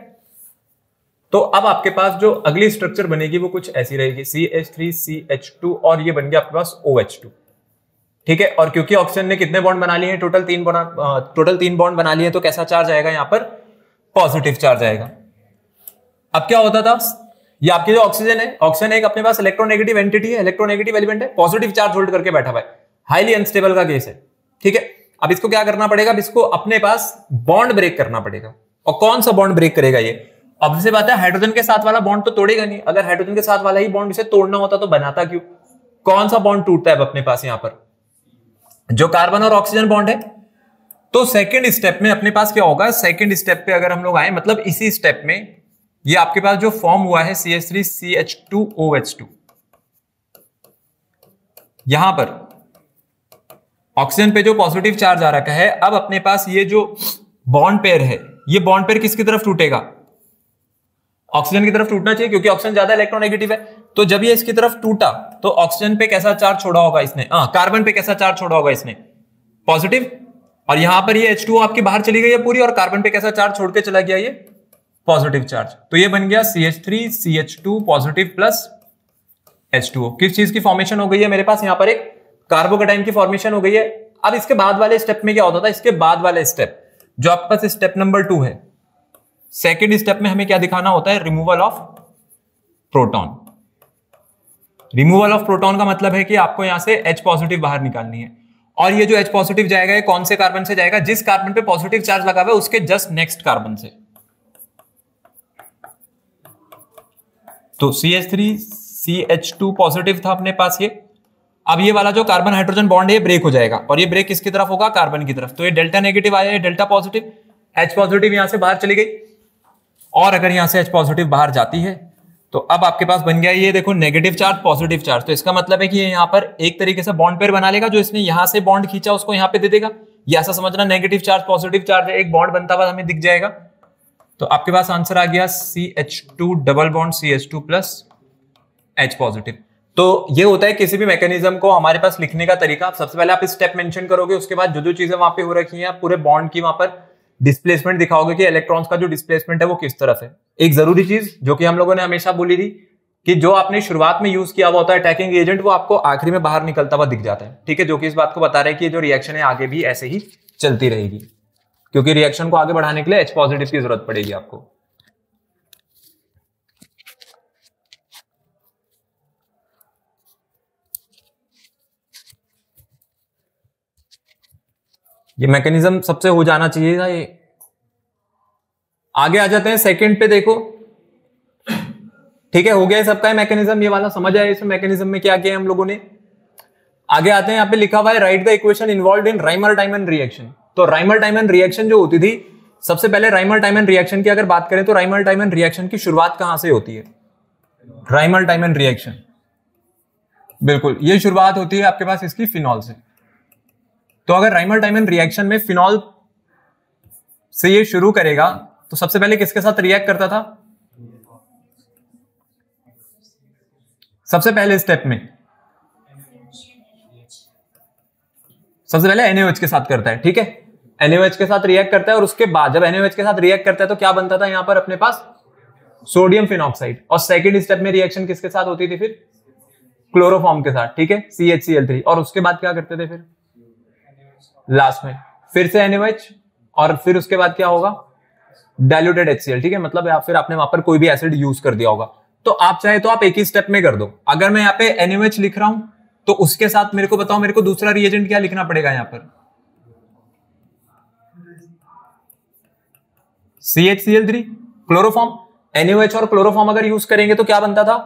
तो अब आपके पास जो अगली स्ट्रक्चर बनेगी वो कुछ ऐसी रहेगी, CH3CH2 और ये बन गया आपके पास OH2, ठीक है। और क्योंकि ऑक्सीजन ने कितने बॉन्ड बना लिए हैं, टोटल 3 बॉन्ड बना लिए हैं, तो कैसा चार्ज आएगा यहां पर, पॉजिटिव चार्ज आएगा। अब क्या होता था, ये आपकी जो ऑक्सीजन है, ऑक्सीजन एक अपने पास इलेक्ट्रोनेगेटिव एंटिटी है, इलेक्ट्रोनेगेटिव एलिमेंट है, पॉजिटिव चार्ज होल्ड करके बैठा हुआ है, हाईली अनस्टेबल का केस है, ठीक है। अब इसको क्या करना पड़ेगा, अब इसको अपने पास बॉन्ड ब्रेक करना पड़ेगा। और कौन सा बॉन्ड ब्रेक करेगा ये, अब से बात है, हाइड्रोजन के साथ वाला बॉन्ड तो तोड़ेगा नहीं। अगर हाइड्रोजन के साथ वाला ही बॉन्ड इसे तोड़ना होता तो बनाता क्यों। कौन सा बॉन्ड टूटता है अपने पास यहां पर, जो कार्बन और ऑक्सीजन बॉन्ड है। तो सेकंड स्टेप में अपने पास क्या होगा, सेकंड स्टेप पे अगर हम लोग आए, मतलब इसी स्टेप में ये आपके पास जो फॉर्म हुआ है CH3CH2OH2, यहां पर ऑक्सीजन पे जो पॉजिटिव चार्ज आ रखा है, अब अपने पास ये जो बॉन्ड पेयर है, ये बॉन्ड पेयर किसकी तरफ टूटेगा, ऑक्सीजन की तरफ टूटना चाहिए, क्योंकि ऑक्सीजन ज्यादा इलेक्ट्रोनेगेटिव है। तो जब ये इसकी तरफ टूटा तो ऑक्सीजन पे कैसा चार्ज छोड़ा होगा इसने, कार्बन पे कैसा चार्ज छोड़ा होगा इसने, पॉजिटिव। और यहां पर ये H2O आपकी बाहर चली गई है पूरी, और कार्बन पे कैसा चार्ज छोड़ के चला गया, ये पॉजिटिव चार्ज। तो ये बन गया CH3CH2 पॉजिटिव प्लस H2O। किस चीज की फॉर्मेशन हो गई है मेरे पास, यहां पर एक कार्बोकेटाइन की फॉर्मेशन हो गई है। अब इसके बाद वाले स्टेप में क्या होता था, इसके बाद वाले स्टेप जो आपके पास स्टेप नंबर 2 है, सेकेंड स्टेप में हमें क्या दिखाना होता है, removal of proton. Removal of proton का मतलब है कि आपको यहां से H पॉजिटिव बाहर निकालनी है। और ये जो H पॉजिटिव जाएगा, ये कौन से कार्बन से जाएगा, जिस कार्बन पे पॉजिटिव चार्ज लगा हुआ है उसके जस्ट नेक्स्ट कार्बन से। तो CH3CH2 पॉजिटिव था अपने पास ये। अब ये वाला जो कार्बन हाइड्रोजन बॉन्ड है, ब्रेक हो जाएगा, और ये ब्रेक किसकी तरफ होगा, कार्बन की तरफ। तो ये डेल्टा नेगेटिव आया, ये डेल्टा पॉजिटिव, H पॉजिटिव यहां से बाहर चली गई। और अगर यहां से H पॉजिटिव बाहर जाती है तो अब आपके पास बन गया ये देखो नेगेटिव चार्ज पॉजिटिव चार्ज। तो इसका मतलब है कि ये यहां पर एक तरीके से बॉन्ड पेयर बना लेगा, जो इसने यहां से बॉन्ड खींचा उसको यहां पे दे देगा। ये ऐसा समझना नेगेटिव चार्ज पॉजिटिव चार्ज है, एक बॉन्ड बनता हुआ हमें दिख जाएगा। तो आपके पास आंसर आ गया CH2 double bond CH2 plus H positive. तो ये होता है किसी भी मैकेनिज्म को हमारे पास लिखने का तरीका। सबसे पहले आप स्टेप मेंशन करोगे, उसके बाद जो चीजें वहां पे हो रखी हैं पूरे बॉन्ड की वहां पर डिस्प्लेसमेंट दिखाओगे कि इलेक्ट्रॉन्स का जो डिस्प्लेसमेंट है वो किस तरफ है। एक जरूरी चीज जो कि हम लोगों ने हमेशा बोली थी कि जो आपने शुरुआत में यूज किया हुआ होता है अटैकिंग एजेंट, वो आपको आखिरी में बाहर निकलता हुआ दिख जाता है, ठीक है। जो कि इस बात को बता रहे हैं कि जो रिएक्शन है आगे भी ऐसे ही चलती रहेगी, क्योंकि रिएक्शन को आगे बढ़ाने के लिए H पॉजिटिव की जरूरत पड़ेगी आपको। ये मैकेनिज्म सबसे हो जाना चाहिए था ये। आगे आ जाते हैं सेकंड पे, देखो ठीक है, हो गया सबका मैकेनिज्म, ये वाला समझ आया इसमें मैकेनिज्म में क्या किया हम लोगों ने। आगे आते हैं, यहाँ पे लिखा हुआ है right the equation involved in Rymer-diamond reaction. तो राइमर-डायमंड रिएक्शन जो होती थी, सबसे पहले राइमर-डायमंड रिएक्शन की अगर बात करें तो राइमर-डायमंड रिएक्शन की शुरुआत कहां से होती है, राइमर-डायमंड रिएक्शन, बिल्कुल ये शुरुआत होती है आपके पास इसकी फिनॉल से। तो अगर राइमर-डायमंड रिएक्शन में फिनॉल से ये शुरू करेगा तो सबसे पहले किसके साथ रिएक्ट करता था, सबसे पहले स्टेप में सबसे पहले NaOH के साथ करता है, ठीक है। NaOH के साथ रिएक्ट करता है, और उसके बाद जब NaOH के साथ रिएक्ट करता है तो क्या बनता था यहां पर अपने पास सोडियम फिनॉक्साइड। और सेकेंड स्टेप में रिएक्शन किसके साथ होती थी फिर, क्लोरोफॉर्म के साथ, ठीक है, CHCl3। और उसके बाद क्या करते थे फिर लास्ट में फिर से NaOH, और फिर उसके बाद क्या होगा, डाइल्यूटेड HCl, ठीक है। मतलब या फिर आपने वहां पर कोई भी एसिड यूज कर दिया होगा। तो आप चाहे तो आप एक ही स्टेप में कर दो। अगर मैं यहाँ पे NaOH लिख रहा हूं तो उसके साथ मेरे को बताओ, मेरे को दूसरा रिएजेंट क्या लिखना पड़ेगा यहां पर, CHCl3 क्लोरोफॉर्म। NaOH और क्लोरोफॉर्म अगर यूज करेंगे तो क्या बनता था,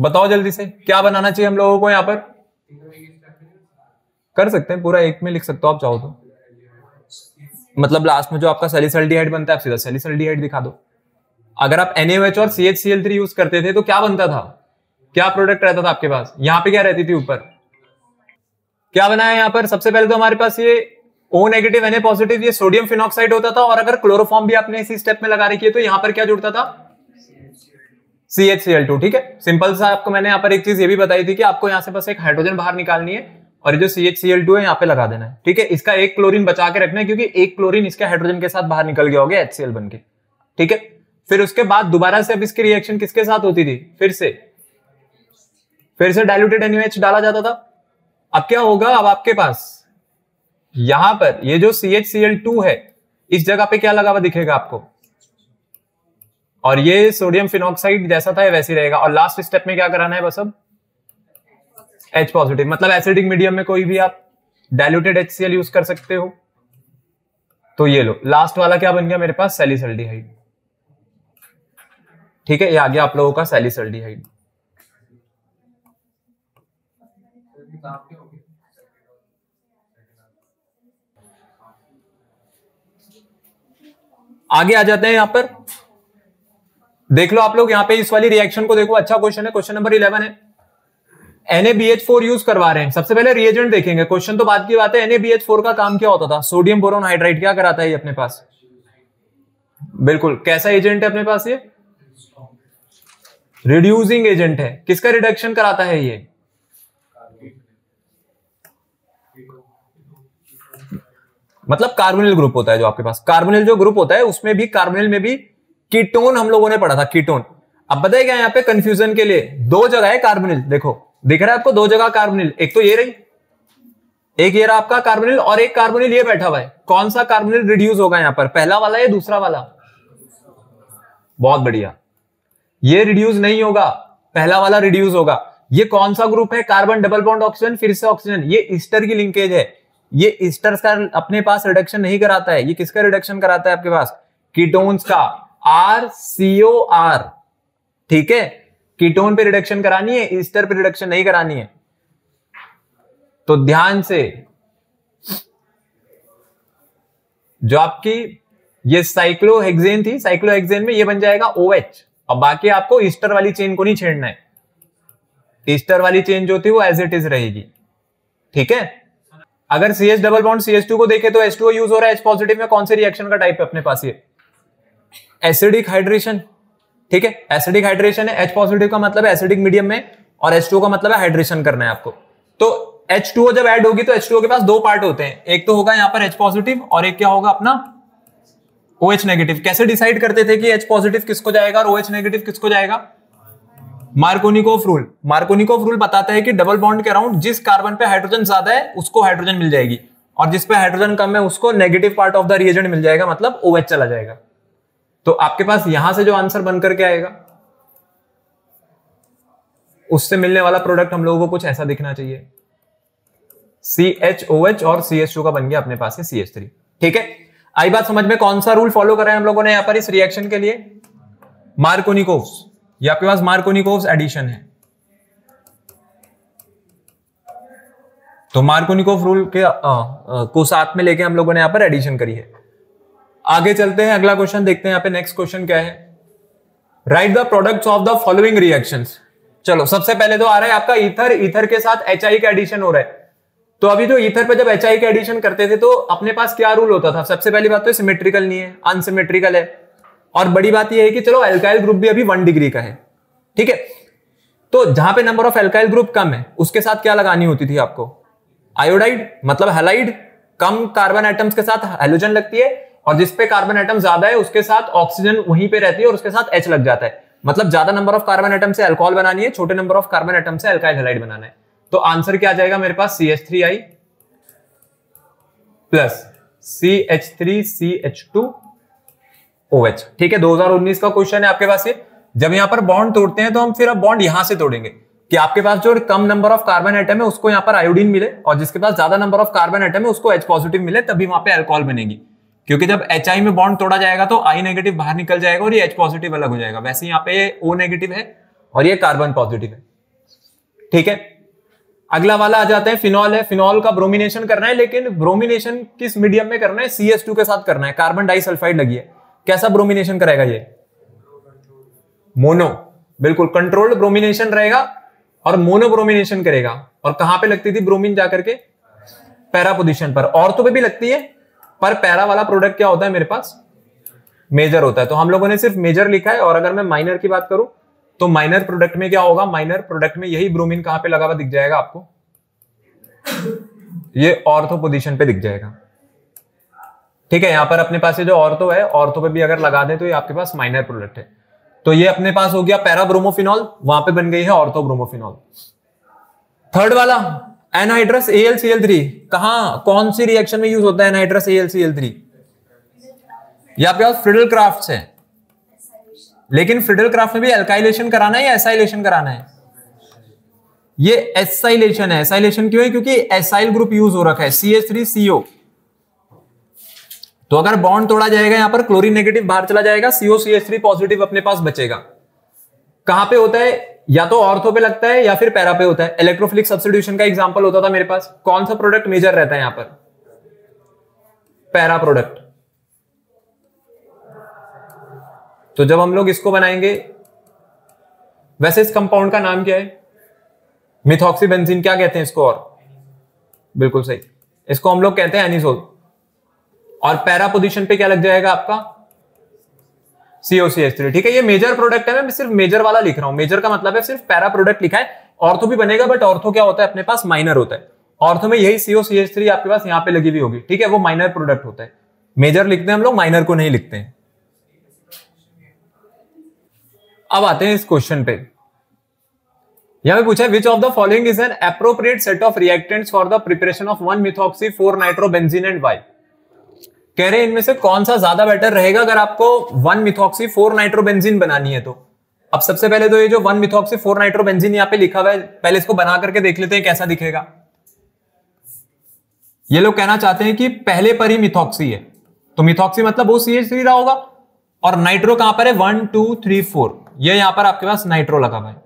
बताओ जल्दी से क्या बनाना चाहिए हम लोगों को यहाँ पर। कर सकते हैं, पूरा एक में लिख सकते हो आप चाहो तो, मतलब लास्ट में जो आपका सैलिसल्डिहाइड बनता है आप सीधा सैलिसल्डिहाइड दिखा दो। अगर आप NaOH और CHCl3 यूज करते थे तो क्या बनता था, क्या प्रोडक्ट रहता था आपके पास, यहाँ पे क्या रहती थी ऊपर, क्या बना है यहाँ पर। सबसे पहले तो हमारे पास ये O नेगेटिव Na पॉजिटिव ये सोडियम फिनॉक्साइड होता था, और अगर क्लोरोफॉर्म भी आपने इसी स्टेप में लगा रखी है तो यहाँ पर क्या जुड़ता था, CHCl2। ठीक है, सिंपल सा आपको मैंने यहाँ पर एक चीज ये भी बताई थी कि आपको यहाँ से बस एक हाइड्रोजन बाहर निकालनी है और ये जो CHCl2 है यहाँ पे लगा देना है। ठीक है, इसका एक क्लोरीन बचा के रखना है क्योंकि एक क्लोरीन इसके हाइड्रोजन के साथ बाहर निकल गया होगा HCl बन के। ठीक है, फिर उसके बाद दोबारा से अब इसकी रिएक्शन किसके साथ होती थी, फिर से डाइल्यूटेड NaOH डाला जाता था। अब क्या होगा, अब आपके पास यहां पर ये जो CHCl2 है इस जगह पे क्या लगा हुआ दिखेगा आपको, और ये सोडियम फिनॉक्साइड जैसा था वैसे ही रहेगा। और लास्ट स्टेप में क्या कराना है, बस अब H पॉजिटिव, मतलब एसिडिक मीडियम में कोई भी आप डाइल्यूटेड HCl यूज कर सकते हो। तो ये लो लास्ट वाला क्या बन गया मेरे पास, सैलिसल्डिहाइड। ठीक है, ये आ गया आप लोगों का सैलिसल्डिहाइड। आगे आ जाते हैं, यहां पर देख लो आप लोग, यहां पे इस वाली रिएक्शन को देखो, अच्छा क्वेश्चन है, क्वेश्चन नंबर 11 है। NaBH4 यूज करवा रहे हैं। सबसे पहले रिएजेंट देखेंगे, क्वेश्चन तो बाद की बात है। NaBH4 का काम क्या होता था, सोडियम बोरोन हाइड्राइड क्या कराता है ये अपने पास, बिल्कुल कैसा एजेंट है अपने पास, ये रिड्यूसिंग एजेंट है। किसका रिडक्शन कराता है ये, मतलब कार्बोनिल ग्रुप होता है जो आपके पास, कार्बोनिल जो ग्रुप होता है उसमें भी, कार्बोनिल में भी कीटोन हम लोगों ने पढ़ा था, कीटोन। अब बताइए क्या यहाँ पे कंफ्यूजन के लिए, दो जगह है कार्बोनिल, देखो दिख रहा है आपको दो जगह कार्बोनिल, एक तो ये रही, एक ये रहा आपका कार्बोनिल, और एक कार्बोनिल ये बैठा हुआ है। कौन सा कार्बोनिल रिड्यूस होगा यहाँ पर, पहला वाला या दूसरा वाला, बहुत बढ़िया, ये रिड्यूस नहीं होगा, पहला वाला रिड्यूस होगा। ये कौन सा ग्रुप है, कार्बन डबल बॉन्ड ऑक्सीजन फिर से ऑक्सीजन, ये ईस्टर की लिंकेज है, ये ईस्टर का अपने पास रिडक्शन नहीं कराता है, ये किसका रिडक्शन कराता है आपके पास, कीटोन्स का, RCOR। ठीक है, कीटोन पे रिडक्शन करानी है, ईस्टर पे रिडक्शन नहीं करानी है। तो ध्यान से, जो आपकी ये साइक्लोहेक्सेन थी, साइक्लोहेक्सेन में ये बन जाएगा OH, और बाकी आपको ईस्टर वाली चेन को नहीं छेड़ना है, ईस्टर वाली चेन जो थी वो एज इट इज रहेगी। ठीक है, अगर CH डबल बॉन्ड CH2 को देखे तो H2O यूज हो रहा है H पॉजिटिव में, कौन से रिएक्शन का टाइप है अपने पास, ये एसिडिक हाइड्रेशन। ठीक है, एसिडिक हाइड्रेशन है, H पॉजिटिव का मतलब है एसिडिक मीडियम में, और H2O का मतलब है हाइड्रेशन करना है आपको। तो H2O जब ऐड होगी तो H2O के पास दो पार्ट होते हैं, एक तो होगा यहाँ पर H पॉजिटिव और एक क्या होगा अपना OH नेगेटिव। कैसे डिसाइड करते थे कि H पॉजिटिव किसको जाएगा और OH नेगेटिव किसको जाएगा, मार्कोनिकोव रूल। मार्कोनिकोव रूल बताता है कि डबल बॉन्ड के अराउंड जिस कार्बन पे हाइड्रोजन ज्यादा है उसको हाइड्रोजन मिल जाएगी, और जिस पे हाइड्रोजन कम है उसको negative part of the reagent मिल जाएगा, मतलब OH चला जाएगा। तो आपके पास यहां से जो आंसर बनकर के आएगा उससे मिलने वाला प्रोडक्ट हम लोगों को कुछ ऐसा दिखना चाहिए, CHOH और CH2 का बन गया अपने पास है CH3। ठीक है, आई बात समझ में, कौन सा रूल फॉलो कर रहे हैं हम लोगों ने यहां पर इस रिएक्शन के लिए, मार्कोनिकोव्स। ये आपके पास मार्कोनिकोव्स एडिशन है, तो मार्कोनिकोव रूल के को साथ में लेके हम लोगों ने यहां पर एडिशन करी है। आगे चलते हैं, अगला क्वेश्चन देखते हैं। यहाँ पे नेक्स्ट क्वेश्चन क्या है, right the products of the following reactions. चलो सबसे पहले तो आ रहा है आपका ईथर, ईथर के साथ HI का एडिशन हो रहा है। तो अभी जो ईथर पे जब HI का एडिशन करते थे तो अपने पास क्या रूल होता था, सबसे पहली बात तो सिमेट्रिकल नहीं है, अनसिमेट्रिकल है, और बड़ी बात यह है कि चलो एल्काइल ग्रुप भी अभी 1 डिग्री का है। ठीक है, तो जहां पे नंबर ऑफ एल्काइल ग्रुप कम है उसके साथ क्या लगानी होती थी आपको, आयोडाइड, मतलब हैलाइड। कम कार्बन एटम्स के साथ हैलोजन लगती है, और जिसपे कार्बन एटम ज्यादा है उसके साथ ऑक्सीजन वहीं पे रहती है और उसके साथ H लग जाता है। मतलब ज्यादा नंबर ऑफ कार्बन एटम से अल्कोहल बनानी है, छोटे नंबर ऑफ कार्बन एटम से अल्काइल हैलाइड बनाना है। तो आंसर क्या आ जाएगा मेरे पास, CH3I प्लस CH3CH2OH। ठीक है, 2019 का क्वेश्चन है आपके पास ये। जब यहां पर बॉन्ड तोड़ते हैं तो हम फिर अब बॉन्ड यहां से तोड़ेंगे कि आपके पास जो कम नंबर ऑफ कार्बन एटम है उसको यहां पर आयोडीन मिले, और जिसके पास ज्यादा नंबर ऑफ कार्बन एटम है उसको H पॉजिटिव मिले, तभी वहां पे अल्कोहल बनेगी। क्योंकि जब HI में बॉन्ड तोड़ा जाएगा तो I नेगेटिव बाहर निकल जाएगा और ये H पॉजिटिव अलग हो जाएगा। वैसे यहाँ पे O नेगेटिव है और ये कार्बन पॉजिटिव है। ठीक है, अगला वाला आ जाते हैं फिनॉल है। फिनॉल का ब्रोमिनेशन करना है, लेकिन ब्रोमिनेशन किस मीडियम में करना है? CS2 के साथ करना है, कार्बन डाइसल्फाइड लगी है। कैसा ब्रोमिनेशन कराएगा ये? मोनो, बिल्कुल कंट्रोल्ड ब्रोमिनेशन रहेगा और मोनो ब्रोमिनेशन करेगा। और कहां पे लगती थी ब्रोमीन जाकर के? पैरा पोजीशन पर। ऑर्थो पे भी लगती है, पर पैरा वाला प्रोडक्ट क्या होता है मेरे पास? मेजर होता है। तो हम लोगों ने सिर्फ मेजर लिखा है। और अगर मैं माइनर की बात करूं तो माइनर प्रोडक्ट में क्या होगा? माइनर प्रोडक्ट में यही ब्रोमीन कहां पे लगा हुआ दिख जाएगा आपको? ये ऑर्थो पोजीशन पे दिख जाएगा। ठीक है, यहां पर अपने पास ये जो ऑर्थो है, ऑर्थो पे भी अगर लगा दे तो ये आपके पास माइनर प्रोडक्ट है। तो ये अपने पास हो गया पैरा ब्रोमोफिनॉल, वहां पे बन गई है ऑर्थो ब्रोमोफिनॉल। थर्ड वाला एनहाइड्रस AlCl3, कहां कौन सी रिएक्शन में यूज होता है एनहाइड्रस AlCl3? ये आपके पास फ्रिडल क्राफ्ट है, लेकिन फ्रिडल क्राफ्ट में भी एल्काइलेशन कराना है या एसाइलेशन कराना है? ये एसाइलेशन है। एसाइलेशन क्यों है? क्योंकि एसाइल ग्रुप यूज हो रखा है, CH3CO। तो अगर बॉन्ड तोड़ा जाएगा यहां पर, क्लोरीन नेगेटिव बाहर चला जाएगा, COCH3 पॉजिटिव अपने पास बचेगा। कहां पे होता है? या तो ऑर्थो पे लगता है या फिर पैरा पे होता है। इलेक्ट्रोफिलिक सब्स्टिट्यूशन का एग्जांपल होता था मेरे पास। कौन सा प्रोडक्ट मेजर रहता है यहां पर? Para product. तो जब हम लोग इसको बनाएंगे, वैसे इस कंपाउंड का नाम क्या है? मिथॉक्सीबेंजीन। क्या कहते हैं इसको? और बिल्कुल सही, इसको हम लोग कहते हैं एनिसोल। और पैरा पोजीशन पे क्या लग जाएगा आपका? COCH3। ठीक है, ये मेजर प्रोडक्ट है, मैं सिर्फ मेजर वाला लिख रहा हूं। मेजर का मतलब है सिर्फ पैरा प्रोडक्ट लिखा है। ऑर्थो भी बनेगा, बट ऑर्थो क्या होता है अपने पास? माइनर होता है। ऑर्थो में यही COCH3 आपके पास यहां पे लगी हुई होगी। ठीक है, वो माइनर प्रोडक्ट होता है। मेजर लिखते हैं हम लोग, माइनर को नहीं लिखते हैं। अब आते हैं इस क्वेश्चन पे। यहां पे पूछा है which of the following is an appropriate set of reactants for the preparation of 1-methoxy-4-nitrobenzene and why. कह रहे हैं इनमें से कौन सा ज्यादा बेटर रहेगा अगर आपको 1-methoxy-4-nitrobenzene बनानी है तो। अब सबसे पहले तो ये जो 1-methoxy-4-nitrobenzene यहां पे लिखा हुआ है, पहले इसको बना करके देख लेते हैं कैसा दिखेगा। ये लोग कहना चाहते हैं कि पहले पर ही मिथॉक्सी है, तो मिथॉक्सी मतलब वो CH3 रहा होगा। और नाइट्रो कहां पर है? 1 2 3 4, ये यहां पर आपके पास नाइट्रो लगा हुआ है।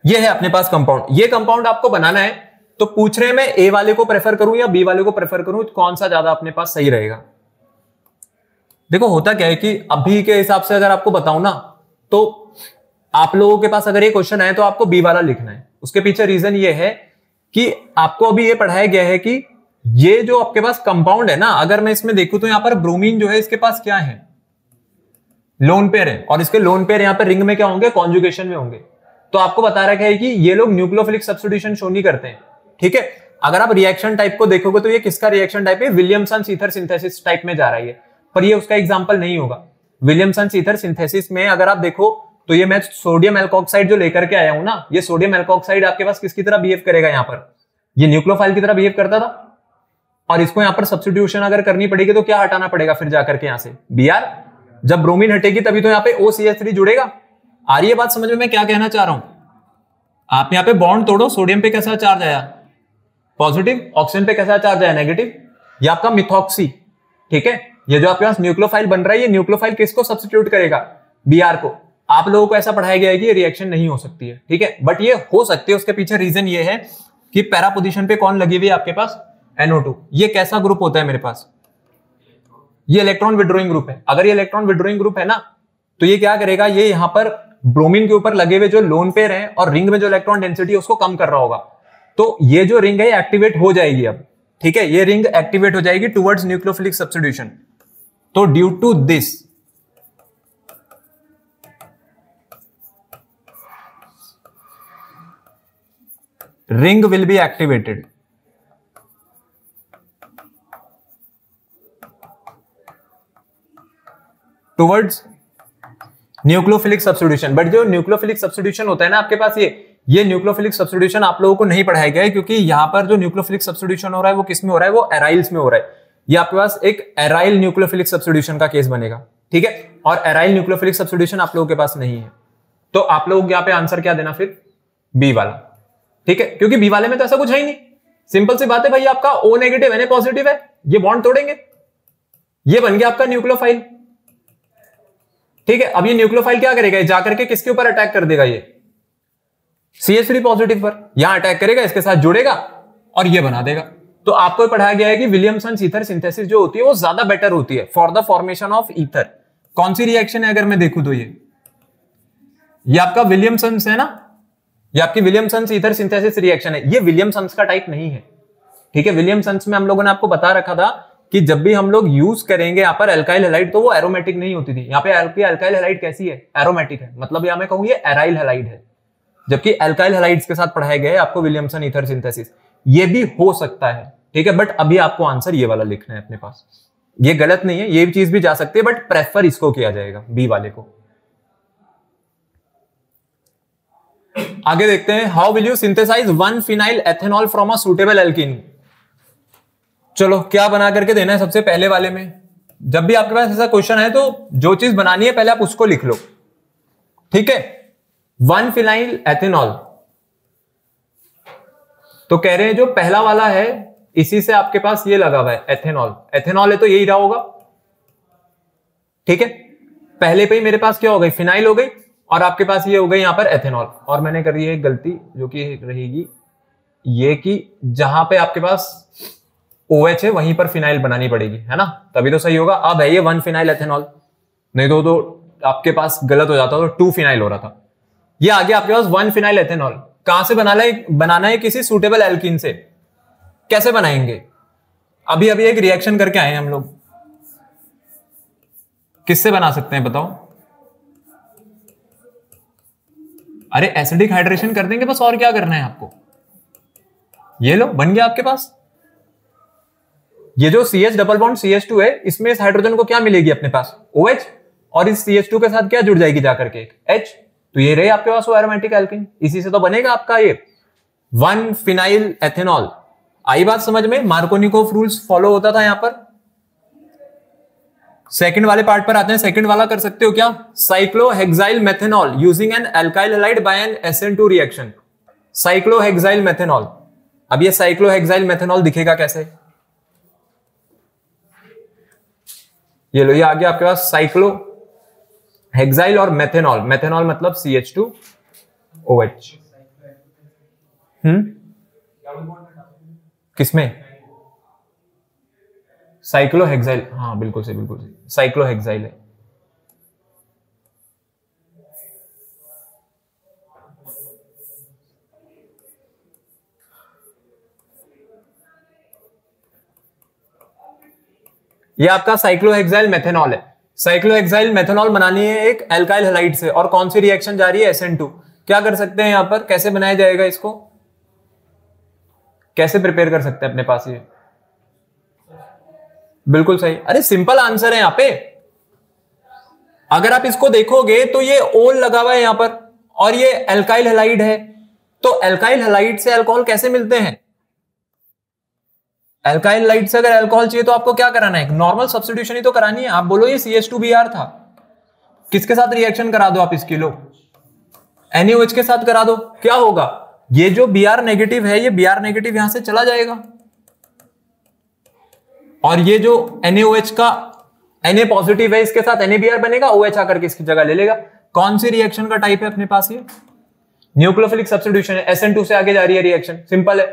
ये है अपने पास कंपाउंड। ये कंपाउंड आपको बनाना है, तो पूछ रहे हैं मैं A वाले को प्रेफर करूं या B वाले को प्रेफर करूं, कौन सा ज्यादा अपने पास सही रहेगा। देखो होता क्या है कि अभी के हिसाब से अगर आपको बताऊं ना, तो आप लोगों के पास अगर ये क्वेश्चन आए तो आपको B वाला लिखना है। उसके पीछे रीजन ये है कि आपको अभी ये पढ़ाया गया है कि ये जो आपके पास कंपाउंड है ना, अगर मैं इसमें देखूं तो यहां पर ब्रोमीन जो है इसके पास क्या है? लोन पेयर है। और इसके लोन पेयर यहां पर रिंग में क्या होंगे? कॉन्जुगेशन में होंगे। तो आपको बता रखा है कि ये लोग न्यूक्लियोफिलिक सब्स्टिट्यूशन शो नहीं करते हैं। ठीक है, अगर आप रिएक्शन टाइप को देखोगे तो ये किसका रिएक्शन टाइप है? विलियमसन ईथर सिंथेसिस टाइप में जा रही है, पर ये उसका एग्जांपल नहीं होगा। विलियमसन ईथर सिंथेसिस में अगर आप देखो तो ये मैं सोडियम एल्कोक्साइड जो लेकर के आया हूं ना, ये सोडियम एल्कोक्साइड आपके पास किसकी तरह बिहेव करेगा? यहां पर ये न्यूक्लियोफाइल की तरह बिहेव करता था। और इसको यहां पर सब्स्टिट्यूशन अगर करनी पड़ेगी तो क्या हटाना पड़ेगा फिर जाकर के यहां से? Br। जब ब्रोमीन हटेगी तभी तो यहां पे OCH3 जुड़ेगा। आ रही है बात समझ में मैं क्या कहना चाह रहा हूं? आप यहां पे बॉन्ड तोड़ो, सोडियम पे कैसा चार्ज आया? पॉजिटिव। ऑक्सीजन पे कैसा चार्ज आया? नेगेटिव। ये आपका मिथॉक्सी। ठीक है, ये जो आपके पास न्यूक्लियोफाइल बन रहा है, ये न्यूक्लियोफाइल किसको सब्स्टिट्यूट करेगा? Br को। आप लोगों को ऐसा पढ़ाया गया है कि ये रिएक्शन नहीं हो सकती है। ठीक है, बट ये हो सकती है। उसके पीछे रीजन ये है कि पैरा पोजीशन पे कौन लगी हुई है आपके पास? NO2। ये कैसा ग्रुप होता है मेरे पास? ये इलेक्ट्रॉन विड्रॉइंग ग्रुप है। अगर ये इलेक्ट्रॉन विड्रॉइंग ग्रुप है ना, तो ये क्या करेगा? ये यहां पर ब्रोमीन के ऊपर लगे हुए जो लोन पेयर है और रिंग में जो इलेक्ट्रॉन डेंसिटी है उसको कम कर रहा होगा। तो ये जो रिंग है एक्टिवेट हो जाएगी अब। ठीक है, ये रिंग एक्टिवेट हो जाएगी टुवर्ड्स न्यूक्लियोफिलिक सब्स्टिट्यूशन। तो due to this ring will be activated towards nucleophilic substitution. But जो न्यूक्लियोफिलिक सब्स्टिट्यूशन होता है ना आपके पास, ये न्यूक्लियोफिलिक सब्स्टिट्यूशन आप लोगों को नहीं पढ़ाया गया है, क्योंकि यहां पर जो न्यूक्लियोफिलिक सब्स्टिट्यूशन हो रहा है वो किस में हो रहा है? वो एराइल्स में हो रहा है। ये आपके पास एक एराइल न्यूक्लियोफिलिक सब्स्टिट्यूशन का केस बनेगा। ठीक है, और एराइल न्यूक्लियोफिलिक सब्स्टिट्यूशन आप लोगों के पास नहीं है, तो आप लोग यहां पे आंसर क्या देना फिर? बी वाला। ठीक है, क्योंकि बी वाले में तो ऐसा कुछ है ही नहीं। सिंपल सी बात है भाई, आपका O नेगेटिव Na पॉजिटिव है, ये बॉन्ड तोड़ेंगे, ये बन गया आपका न्यूक्लियोफाइल। ठीक है, अब ये न्यूक्लियोफाइल क्या करेगा? जाकर के किसके ऊपर अटैक कर देगा? ये CH3 पॉजिटिव पर यहां अटैक करेगा, इसके साथ जुड़ेगा और ये बना देगा। तो आपको पढ़ाया गया है कि विलियमसन ईथर सिंथेसिस जो होती है वो ज्यादा बेटर होती है for the formation of ether. कौन सी रिएक्शन है अगर मैं देखूं तो ये आपका विलियमसन है ना, ये आपकी विलियमसन ईथर सिंथेसिस रिएक्शन है। ये विलियमसन का टाइप नहीं है, ठीक है। विलियमसन में हम लोगों ने आपको बता रखा था कि जब भी हम लोग यूज करेंगे यहाँ पर एल्काइल हैलाइड तो वो एरोमेटिक नहीं होती थी। यहाँ पे एल्काइल हैलाइड कैसी है, एरोमेटिक है, मतलब यहाँ मैं कहूँ ये एराइल हैलाइड है, जबकि एल्काइल हैलाइड्स के साथ पढ़ाए गए आपको विलियमसन ईथर सिंथेसिस। ये भी हो सकता है, ठीक है, बट अभी आपको आंसर ये वाला लिखना है अपने पास। ये गलत नहीं है, ये चीज भी जा सकती है, बट प्रेफर इसको किया जाएगा, बी वाले को। आगे देखते हैं, how will you synthesize 1 phenyl ethanol from a suitable alkene. चलो क्या बना करके देना है सबसे पहले वाले में। जब भी आपके पास ऐसा क्वेश्चन है तो जो चीज बनानी है पहले आप उसको लिख लो, ठीक है। 1 फिनाइल एथेनॉल, तो कह रहे हैं जो पहला वाला है इसी से आपके पास ये लगा हुआ है एथेनॉल, एथेनॉल है तो यही रहा होगा, ठीक है। पहले पे ही मेरे पास क्या हो गई, फिनाइल हो गई, और आपके पास ये हो गई यहां पर एथेनॉल। और मैंने करी है एक गलती जो कि रहेगी ये कि जहां पे आपके पास OH है वहीं पर फिनाइल बनानी पड़ेगी, है ना, तभी तो सही होगा। अब है ये 1 फिनाइल एथेनॉल, नहीं तो आपके पास गलत हो जाता, तो 2 फिनाइल हो रहा था। ये आगे आपके पास 1 फिनाइल एथेनॉल कहां से बनाना है किसी सूटेबल एल्कीन से। कैसे बनाएंगे, अभी अभी एक रिएक्शन करके आए हैं हम लोग, किससे बना सकते हैं बताओ। अरे एसिडिक हाइड्रेशन कर देंगे बस, और क्या करना है आपको। ये लो बन गया आपके पास। ये जो CH डबल बॉन्ड CH2 है, इसमें इस हाइड्रोजन को क्या मिलेगी अपने पास, OH, और इस CH2 के साथ क्या जुड़ जाएगी जाकर के, H। तो ये रहे आपके पास वो एरोमेटिक एल्कीन, इसी से तो बनेगा आपका ये 1 फिनाइल एथेनॉल। आई बात समझ में, मार्कोनिकोव रूल्स फॉलो होता था यहां पर। सेकंड वाले पार्ट पर आते हैं, सेकंड वाला कर सकते हो क्या, cyclohexyl methanol using an alkyl halide by an SN2 reaction. Cyclohexyl methanol, अब ये साइक्लोहेक्साइल मेथेनॉल दिखेगा कैसे, ये लो, ये आ गया आपके पास साइक्लो हेक्साइल और मेथेनॉल। मेथेनॉल मतलब CH2OH। किसमें, साइक्लोहेक्साइल, हाँ बिल्कुल सही, बिल्कुल सही, साइक्लोहेक्साइल है। ये आपका साइक्लोहेक्साइल मेथेनॉल है। साइक्लोहेक्साइल मेथेनॉल बनानी है एक एल्काइल हैलाइड से, और कौन सी रिएक्शन जा रही है, SN2। क्या कर सकते हैं यहां पर, कैसे बनाया जाएगा इसको, कैसे प्रिपेयर कर सकते हैं अपने पास ये, बिल्कुल सही। अरे सिंपल आंसर है यहां पे, अगर आप इसको देखोगे तो ये ओल लगा हुआ है यहां पर, और ये एल्काइल हैलाइड है, तो एल्काइल हैलाइड से अल्कोहल कैसे मिलते हैं, एल्काइल हैलाइड से अगर अल्कोहल चाहिए तो आपको क्या कराना है, नॉर्मल सब्स्टिट्यूशन ही तो करानी है। आप बोलो ये CH2Br था, किसके साथ रिएक्शन करा दो आप इसकी, लो NaOH के साथ करा दो, क्या होगा, ये जो Br नेगेटिव है ये Br नेगेटिव यहां से चला जाएगा, और ये जो NaOH का Na पॉजिटिव है इसके साथ NaBr बनेगा, OH आकर के इसकी जगह ले लेगा। कौन सी रिएक्शन का टाइप है अपने पास, ये न्यूक्लियोफिलिक सब्स्टिट्यूशन है, SN2 से आगे जा रही है रिएक्शन, सिंपल है।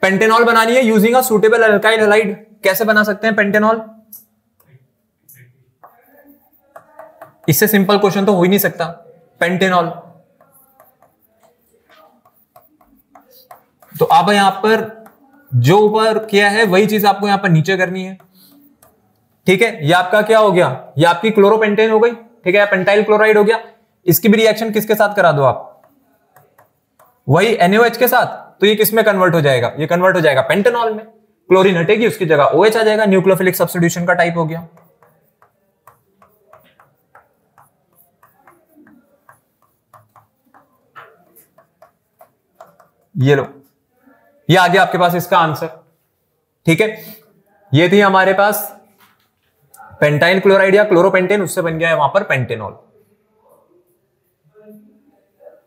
पेंटेनॉल बनानी है using a suitable alkyl halide, कैसे बना सकते हैं पेंटेनॉल, इससे सिंपल क्वेश्चन तो हो ही नहीं सकता। पेंटेनॉल, तो आप यहां पर जो ऊपर किया है वही चीज आपको यहां पर नीचे करनी है, ठीक है। ये आपका क्या हो गया, ये आपकी क्लोरोपेंटेन हो गई, ठीक है, पेंटाइल क्लोराइड हो गया। इसकी भी रिएक्शन किसके साथ करा दो आप, वही NaOH के साथ, तो ये किस में कन्वर्ट हो जाएगा, ये कन्वर्ट हो जाएगा पेंटेनॉल में, क्लोरीन हटेगी उसकी जगह OH आ जाएगा, न्यूक्लियोफिलिक सब्स्टिट्यूशन का टाइप हो गया। ये लो, ये आ गया आपके पास इसका आंसर, ठीक है। ये थी हमारे पास पेंटाइल क्लोराइड या क्लोरोपेंटेन, उससे बन गया है वहां पर पेंटेनॉल।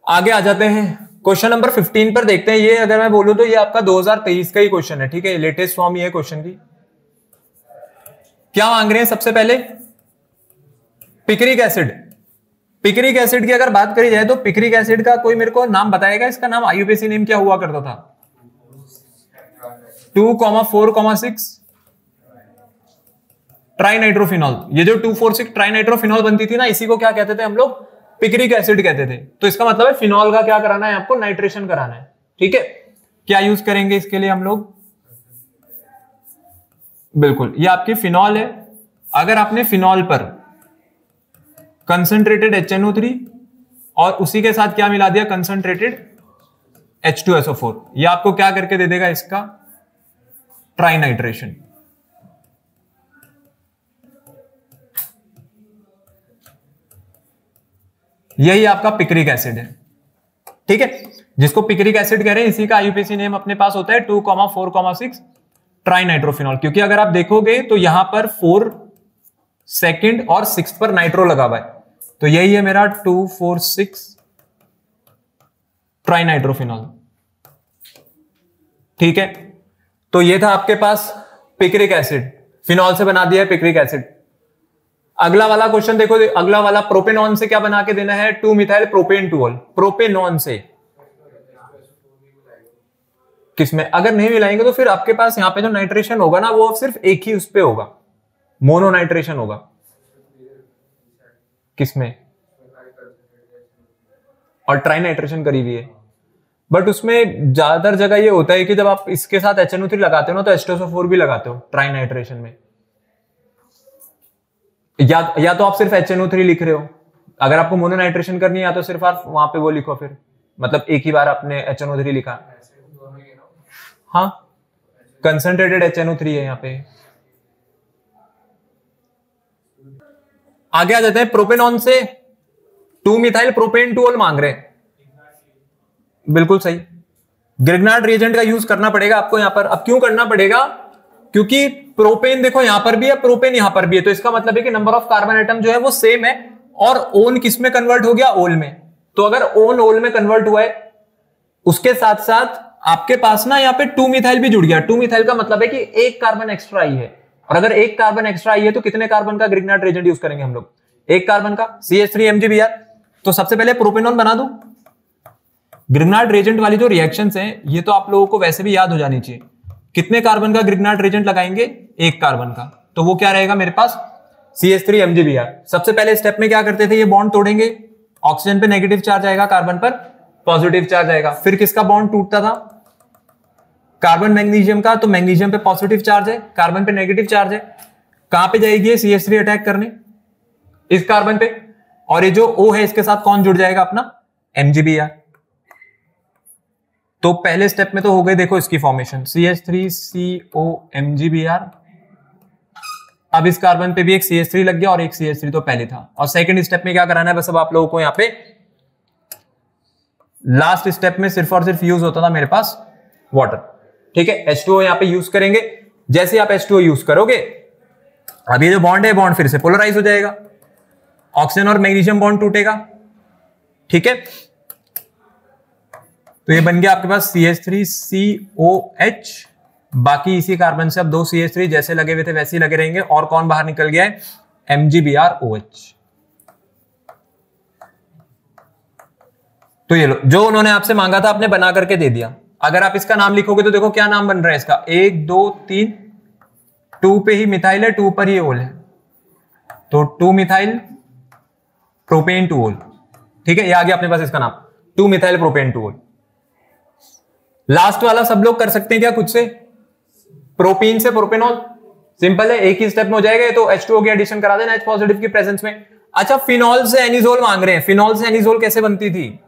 आगे आ जाते हैं, क्वेश्चन नंबर 15 पर देखते हैं। ये अगर मैं बोलूं तो ये आपका 2023 का ही क्वेश्चन है, ठीक है, लेटेस्ट फॉर्म ये है क्वेश्चन की। क्या मांग रहे हैं सबसे पहले, पिक्रिक एसिड, पिक्रिक एसिड की अगर बात करी जाए तो पिक्रिक एसिड का कोई मेरे को नाम बताएगा, इसका नाम आईयूपीएसी नेम क्या हुआ करता था? 2,4,6 ट्राइनाइट्रोफिनॉल। ये जो 2,4,6 ट्राइनाइट्रोफिनॉल बनती थी ना, इसी को क्या कहते थे हम लोग? पिक्रिक एसिड कहते थे। तो इसका मतलब है फिनॉल का क्या कराना है आपको? नाइट्रेशन कराना है। ठीक है, क्या यूज करेंगे इसके लिए हम लोग? बिल्कुल, ये आपकी फिनॉल है। अगर आपने फिनॉल पर कंसंट्रेटेड HNO3 और उसी के साथ क्या मिला दिया? कंसंट्रेटेड H2SO4, ये आपको क्या करके दे देगा? इसका ट्राइनाइट्रेशन। यही आपका पिक्रिक एसिड है। ठीक है, जिसको पिक्रिक एसिड कह रहे हैं, इसी का आईयूपीएसी नेम अपने पास होता है 2,4,6 ट्राइनाइट्रोफिनॉल। क्योंकि अगर आप देखोगे तो यहां पर 4 सेकंड और 6 पर नाइट्रो लगा हुआ है, तो यही है मेरा 2,4,6 ट्राइनाइट्रोफिनॉल। ठीक है, तो ये था आपके पास पिक्रिक एसिड, फिनॉल से बना दिया है पिक्रिक एसिड। अगला वाला क्वेश्चन देखो, अगला वाला प्रोपेनॉन से क्या बना के देना है? 2-मिथाइल प्रोपेन टूल। प्रोपेनॉन से किसमें अगर नहीं मिलाएंगे तो फिर आपके पास यहां पे जो नाइट्रेशन होगा ना, वो सिर्फ एक ही उस पे होगा, मोनो नाइट्रेशन होगा। किसमें? और ट्राई नाइट्रेशन करी हुई है, बट उसमें ज्यादातर जगह ये होता है कि जब आप इसके साथ HNO3 लगाते हो ना, तो H2SO4 भी लगाते हो ट्राई नाइट्रेशन में। या तो आप सिर्फ HNO3 लिख रहे हो, अगर आपको मोनो नाइट्रेशन करनी है, या तो सिर्फ आप वहां पे वो लिखो, फिर मतलब एक ही बार आपने HNO3 लिखा। हाँ, कंसंट्रेटेड HNO3 है यहाँ पे। आगे आ जाते हैं, प्रोपेनॉन से 2-मिथाइल प्रोपेन टूल मांग रहे हैं। बिल्कुल सही, ग्रिग्नार्ड रिएजेंट का यूज करना पड़ेगा आपको यहाँ पर। अब क्यों करना पड़ेगा? क्योंकि प्रोपेन देखो यहां पर भी है, प्रोपेन यहां पर भी है, तो इसका मतलब है कि नंबर ऑफ कार्बन एटम जो है वो सेम है, और ओन किस में कन्वर्ट हो गया? ओल में। तो अगर ओन ओल में कन्वर्ट हुआ है, उसके साथ साथ आपके पास ना यहाँ पे 2-मिथाइल भी जुड़ गया। 2-मिथाइल का मतलब है कि एक कार्बन एक्स्ट्रा आई है, और अगर एक कार्बन एक्स्ट्रा आई है तो कितने कार्बन का ग्रिग्नार्ड रिएजेंट यूज करेंगे हम लोग? एक कार्बन का, CH3MgBr। तो सबसे पहले प्रोपेनॉन बना दूं। ग्रिग्नार्ड रिएजेंट वाली जो रिएक्शंस हैं, ये तो आप लोगों को वैसे भी याद हो जानी चाहिए। कितने कार्बन का ग्रिग्नार्ड रिएजेंट लगाएंगे? एक कार्बन का, तो वो क्या रहेगा मेरे पास? CH3MgBr। सबसे पहले स्टेप में क्या करते थे? ये बॉन्ड तोड़ेंगे, ऑक्सीजन पे नेगेटिव चार्ज आएगा, कार्बन पर पॉजिटिव चार्ज आएगा। फिर किसका बॉन्ड टूटता था? कार्बन मैग्नीशियम का, तो मैग्नीशियम पे पॉजिटिव चार्ज है, कार्बन पे नेगेटिव चार्ज है। कहां पे जाएगी? CH3 अटैक करने इस कार्बन पे, और ये जो O है इसके साथ कौन जुड़ जाएगा? अपना MgBr। तो पहले स्टेप में तो हो गए देखो इसकी फॉर्मेशन, CH3COMgBr। अब इस कार्बन पे भी एक CH3 लग गया, और एक CH3 तो पहले था। और सेकंड स्टेप में क्या कराना है? बस अब आप लोगों को यहाँ पे लास्ट स्टेप में सिर्फ और सिर्फ यूज होता था मेरे पास वाटर। ठीक है, H2O यहाँ पे यूज करेंगे। जैसे आप H2O यूज करोगे, अब ये जो बॉन्ड है, बॉन्ड फिर से पोलराइज हो जाएगा, ऑक्सीजन और मैग्नीशियम बॉन्ड टूटेगा। ठीक है, तो ये बन गया आपके पास CH3COH। बाकी इसी कार्बन से अब 2 CH3 जैसे लगे हुए थे वैसे ही लगे रहेंगे, और कौन बाहर निकल गया है? MgBrOH। तो ये लो, जो उन्होंने आपसे मांगा था आपने बना करके दे दिया। अगर आप इसका नाम लिखोगे तो देखो क्या नाम बन रहा है इसका, 1 2 3, 2 पे ही मिथाइल है, 2 पर ही ओल है, तो 2-मिथाइल प्रोपेन टू ओल। ठीक है, ये आ गया अपने पास इसका नाम, 2-मिथाइल प्रोपेन टू ओल। लास्ट वाला सब लोग कर सकते हैं क्या खुद से? प्रोपीन से प्रोपेनॉल, सिंपल है, एक ही स्टेप में हो जाएगा। ये तो H2O की एडिशन करा देना H पॉजिटिव की प्रेजेंस में। अच्छा, फिनॉल से एनिजोल मांग रहे हैं। फिनॉल से एनिजोल कैसे बनती थी?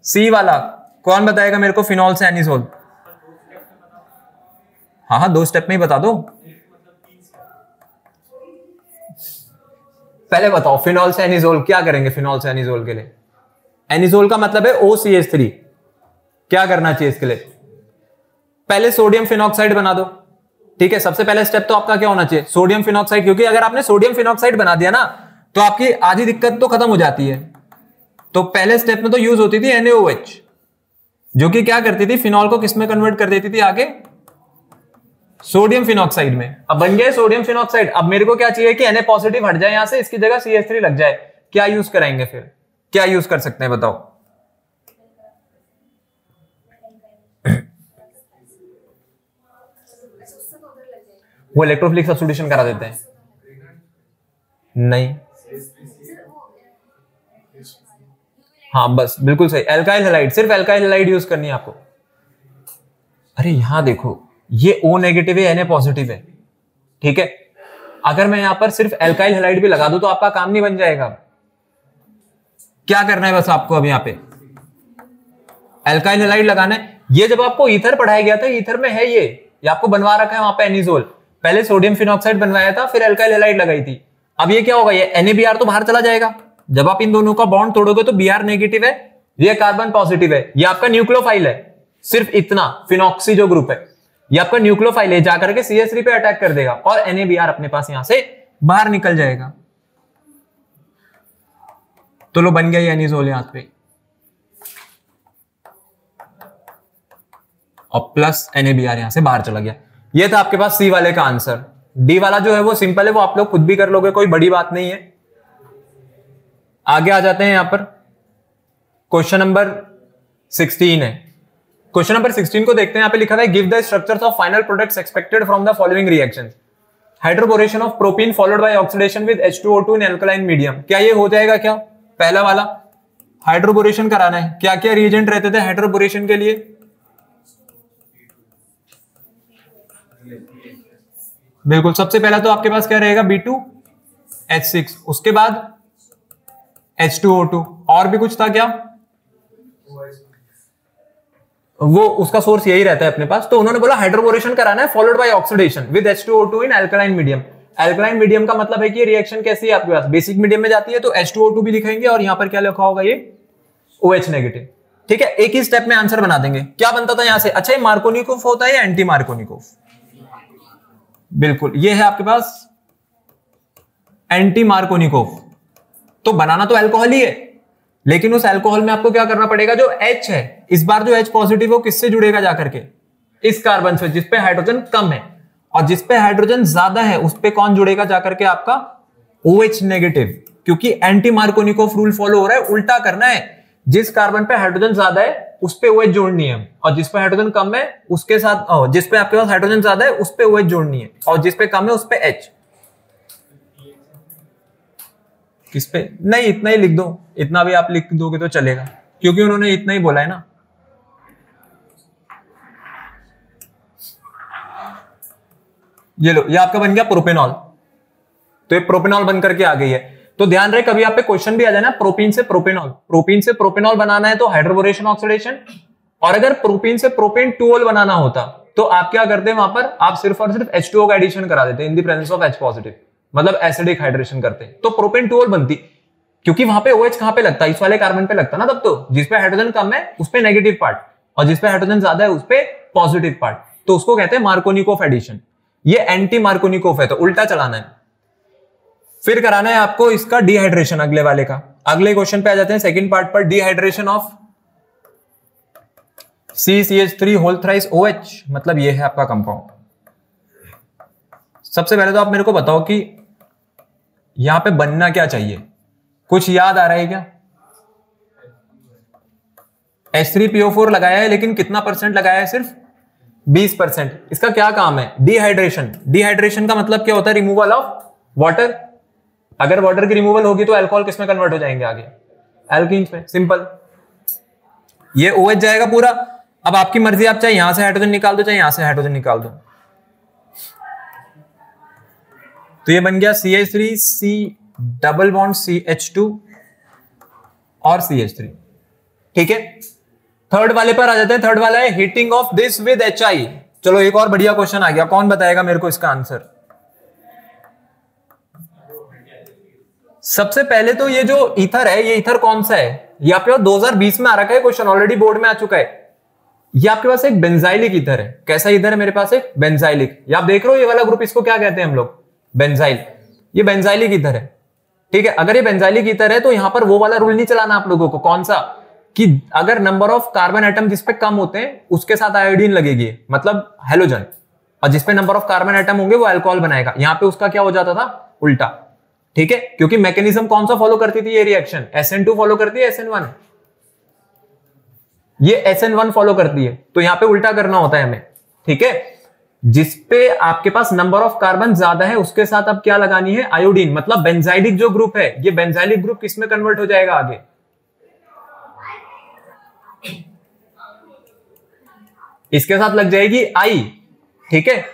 सी वाला कौन बताएगा मेरे को? फिनॉल से एनिजोल, हाँ 2 स्टेप में ही बता दो। पहले बताओ फिनॉल से एनिजोल क्या करेंगे? फिनॉल से एनिजोल के लिए, एनिजोल का मतलब है OCH3। क्या करना चाहिए इसके लिए? पहले सोडियम फिनॉक्साइड बना दो। ठीक है, सबसे पहले स्टेप तो आपका क्या होना चाहिए? सोडियम फिनॉक्साइड, क्योंकि अगर आपने सोडियम फिनॉक्साइड बना दिया ना, तो आपकी आधी दिक्कत तो खत्म हो जाती है। तो पहले स्टेप में तो यूज होती थी NaOH, जो कि क्या करती थी? फिनॉल को किस में कन्वर्ट कर देती थी? आगे सोडियम फिनॉक्साइड में। अब बन गया सोडियम फिनॉक्साइड। अब मेरे को क्या चाहिए कि Na पॉजिटिव हट जाए यहां से, इसकी जगह CH3 लग जाए। क्या यूज कराएंगे फिर, क्या यूज कर सकते हैं बताओ? वो इलेक्ट्रोफिलिक सब्स्टिट्यूशन करा देते हैं? नहीं, हाँ बस बिल्कुल सही, एल्काइल हैलाइड, सिर्फ एल्काइल हैलाइड यूज करनी है आपको। अरे यहां देखो, ये O नेगेटिव है, Na पॉजिटिव है, ठीक है। अगर मैं यहां पर सिर्फ एल्काइल हैलाइड भी लगा दूं तो आपका काम नहीं बन जाएगा। क्या करना है बस आपको, अब यहां पे एल्काइल हैलाइड लगाना है। ये जब आपको ईथर पढ़ाया गया था, ईथर में है ये आपको बनवा रखा है वहां पे एनिजोल, पहले सोडियम फिनॉक्साइड बनवाया था, फिर एल्काइल हैलाइड लगाई थी। अब ये क्या होगा, ये NaBr तो बाहर चला जाएगा। जब आप इन दोनों का बॉन्ड तोड़ोगे तो Br नेगेटिव है, ये कार्बन पॉजिटिव है, ये आपका न्यूक्लियोफाइल है, सिर्फ इतना फिनॉक्सी जो ग्रुप है ये आपका न्यूक्लियोफाइल है, जाकर के CH3 पे अटैक कर देगा और NaBr अपने पास यहां से बाहर निकल जाएगा। तो लो बन गया ये एनिजोल यहां पे, और प्लस NaBr यहां से बाहर चला गया। ये था आपके पास सी वाले का आंसर। डी वाला जो है वो सिंपल है, वो आप लोग खुद भी कर लोगे, कोई बड़ी बात नहीं है। आगे आ जाते हैं यहां पर, क्वेश्चन नंबर 16 है। क्वेश्चन नंबर 16 को देखते हैं। यहां पे लिखा है give the structures of final products expected from the following reactions. Hydroboration of propene followed by oxidation with H2O2 in alkaline medium. क्या ये हो जाएगा क्या? पहला वाला हाइड्रोबोरेशन कराना है। क्या क्या रिएजेंट रहते थे हाइड्रोबोरेशन के लिए? बिल्कुल, सबसे पहला तो आपके पास क्या रहेगा, B2H6, उसके बाद H2O2, और भी कुछ था क्या? वो उसका सोर्स यही रहता है अपने पास। तो उन्होंने बोला हाइड्रोबोरेशन कराना है followed by oxidation with H2O2 in alkaline medium. Alkaline medium का मतलब है कि रिएक्शन कैसी है आपके पास, बेसिक मीडियम में जाती है, तो H2O2 भी लिखेंगे और यहां पर क्या लिखा होगा, ये OH नेगेटिव, ठीक है। एक ही स्टेप में आंसर बना देंगे। क्या बनता था यहां से? अच्छा, ये मार्कोनिकोफ होता है या एंटी मार्कोनिकोफ? बिल्कुल, ये है आपके पास एंटी मार्कोनिकोफ। तो बनाना तो अल्कोहल ही है, लेकिन उस अल्कोहल में आपको क्या करना पड़ेगा, जो H है, इस बार जो H पॉजिटिव है वो किससे जुड़ेगा जाकर के? इस कार्बन से, जिसपे हाइड्रोजन कम है, और जिसपे हाइड्रोजन ज्यादा है उस पे कौन जुड़ेगा जाकर के? आपका OH नेगेटिव, क्योंकि एंटी मार्कोनिकोफ रूल फॉलो हो रहा है। उल्टा करना है, जिस कार्बन पे हाइड्रोजन ज्यादा है उस पे OH जोड़नी है, और जिस पे हाइड्रोजन कम है उसके साथ, जिस पे आपके पास हाइड्रोजन ज्यादा है उस पे OH जोड़नी है, और जिस पे कम है उस पे H। किस पे? नहीं, इतना ही लिख दो, इतना भी आप लिख दोगे तो चलेगा, क्योंकि उन्होंने इतना ही बोला है ना। ये लो, ये आपका बन गया प्रोपेनॉल। तो ये प्रोपेनॉल बन करके आ गई है। तो ध्यान रहे, कभी आप पे क्वेश्चन भी आ जाए ना, प्रोपीन से प्रोपेनॉल, प्रोपीन से प्रोपेनॉल बनाना है तो हाइड्रोबोरेशन ऑक्सीडेशन, और अगर प्रोपीन से प्रोपेन 2-ol बनाना होता तो आप क्या करते हैं, वहां पर आप सिर्फ और सिर्फ H2O का एडिशन करा देते in the presence of H positive, मतलब एसिडिक हाइड्रेशन करते हैं, तो प्रोपेन 2-ol बनती। क्योंकि वहां पे OH कहां पे लगता है? इस वाले कार्बन पे लगता ना, तब तो जिसपे हाइड्रोजन कम है उस पे नेगेटिव पार्ट, और जिसपे हाइड्रोजन ज्यादा है उस पे पॉजिटिव पार्ट, तो उसको कहते हैं मार्कोनिकोफ एडिशन। ये एंटी मार्कोनिकोफ है, तो उल्टा चलाना है। फिर कराना है आपको इसका डिहाइड्रेशन, अगले वाले का। अगले क्वेश्चन पे आ जाते हैं, सेकंड पार्ट पर, dehydration of CCH3 whole thrice OH, मतलब ये है आपका कंपाउंड। सबसे पहले तो आप मेरे को बताओ कि यहां पे बनना क्या चाहिए, कुछ याद आ रहा है क्या? H3PO4 लगाया है, लेकिन कितना परसेंट लगाया है? सिर्फ 20%। इसका क्या काम है? डिहाइड्रेशन। डिहाइड्रेशन का मतलब क्या होता है? Removal of water. अगर वाटर की रिमूवल होगी तो अल्कोहल किसमें कन्वर्ट हो जाएंगे? आगे एल्कीन्स में। सिंपल, ये OH जाएगा पूरा। अब आपकी मर्जी, आप चाहे यहां से हाइड्रोजन निकाल दो, चाहे यहां से हाइड्रोजन निकाल दो। तो ये बन गया CH3C डबल बॉन्ड CH2 और CH3, ठीक है। थर्ड वाले पर आ जाते हैं। थर्ड वाला है heating of this with HI। चलो एक और बढ़िया क्वेश्चन आ गया, कौन बताएगा मेरे को इसका आंसर? सबसे पहले तो ये जो ईथर है, ये ईथर कौन सा है? ये आपके पास 2020 में आ रखा है क्वेश्चन, ऑलरेडी बोर्ड में आ चुका है। ये आपके पास एक बेंजाइलिक ईथर है। कैसा ईथर है मेरे पास? एक बेंजाइलिक। ये आप देख रहे हो, ये वाला ग्रुप, इसको क्या कहते हैं हम लोग? बेंजाइल। ये बेंजाइलिक ईथर है, ठीक है। अगर ये बेंजाइलिक ईथर है तो यहां पर वो वाला रूल नहीं चलाना आप लोगों को। कौन सा? कि अगर नंबर ऑफ कार्बन एटम जिसपे कम होते हैं उसके साथ आयोडीन लगेगी, मतलब हेलोजन, और जिसपे नंबर ऑफ कार्बन एटम होंगे वो अल्कोहल बनाएगा। यहां पे उसका क्या हो जाता था? उल्टा। ठीक है, क्योंकि मैकेनिज्म कौन सा फॉलो करती थी ये रिएक्शन, SN2 फॉलो करती है SN1, ये SN1 फॉलो करती है, तो यहां पे उल्टा करना होता है हमें। ठीक है, जिसपे आपके पास नंबर ऑफ कार्बन ज्यादा है उसके साथ अब क्या लगानी है, आयोडीन, मतलब बेंजाइलिक जो ग्रुप है, ये बेंजाइलिक ग्रुप किसमें कन्वर्ट हो जाएगा आगे, इसके साथ लग जाएगी आई। ठीक है,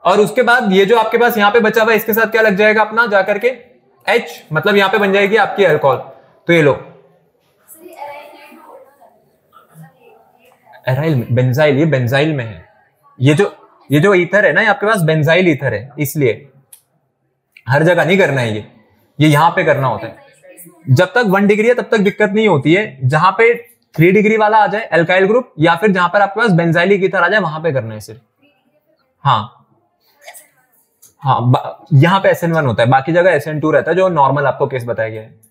और उसके बाद ये जो आपके पास यहां पे बचा हुआ है इसके साथ क्या लग जाएगा अपना जाकर के H, मतलब यहां पे बन जाएगी आपकी अल्कोहल। तो ये लो एराइल में, बेंजाइल, ये बेंजाइल में है, ये जो ईथर है ना ये आपके पास बेंजाइल ईथर है, इसलिए हर जगह नहीं करना है, ये यहां पे करना होता है। जब तक 1 डिग्री है तब तक दिक्कत नहीं होती है, जहां पे 3 डिग्री वाला आ जाए एल्काइल ग्रुप, या फिर जहां पर आपके पास बेंजाइलिक ईथर आ जाए वहां पे करना है सिर्फ। हाँ हाँ, यहां पे SN1 होता है, बाकी जगह SN2 रहता है, जो नॉर्मल आपको केस बताया गया है।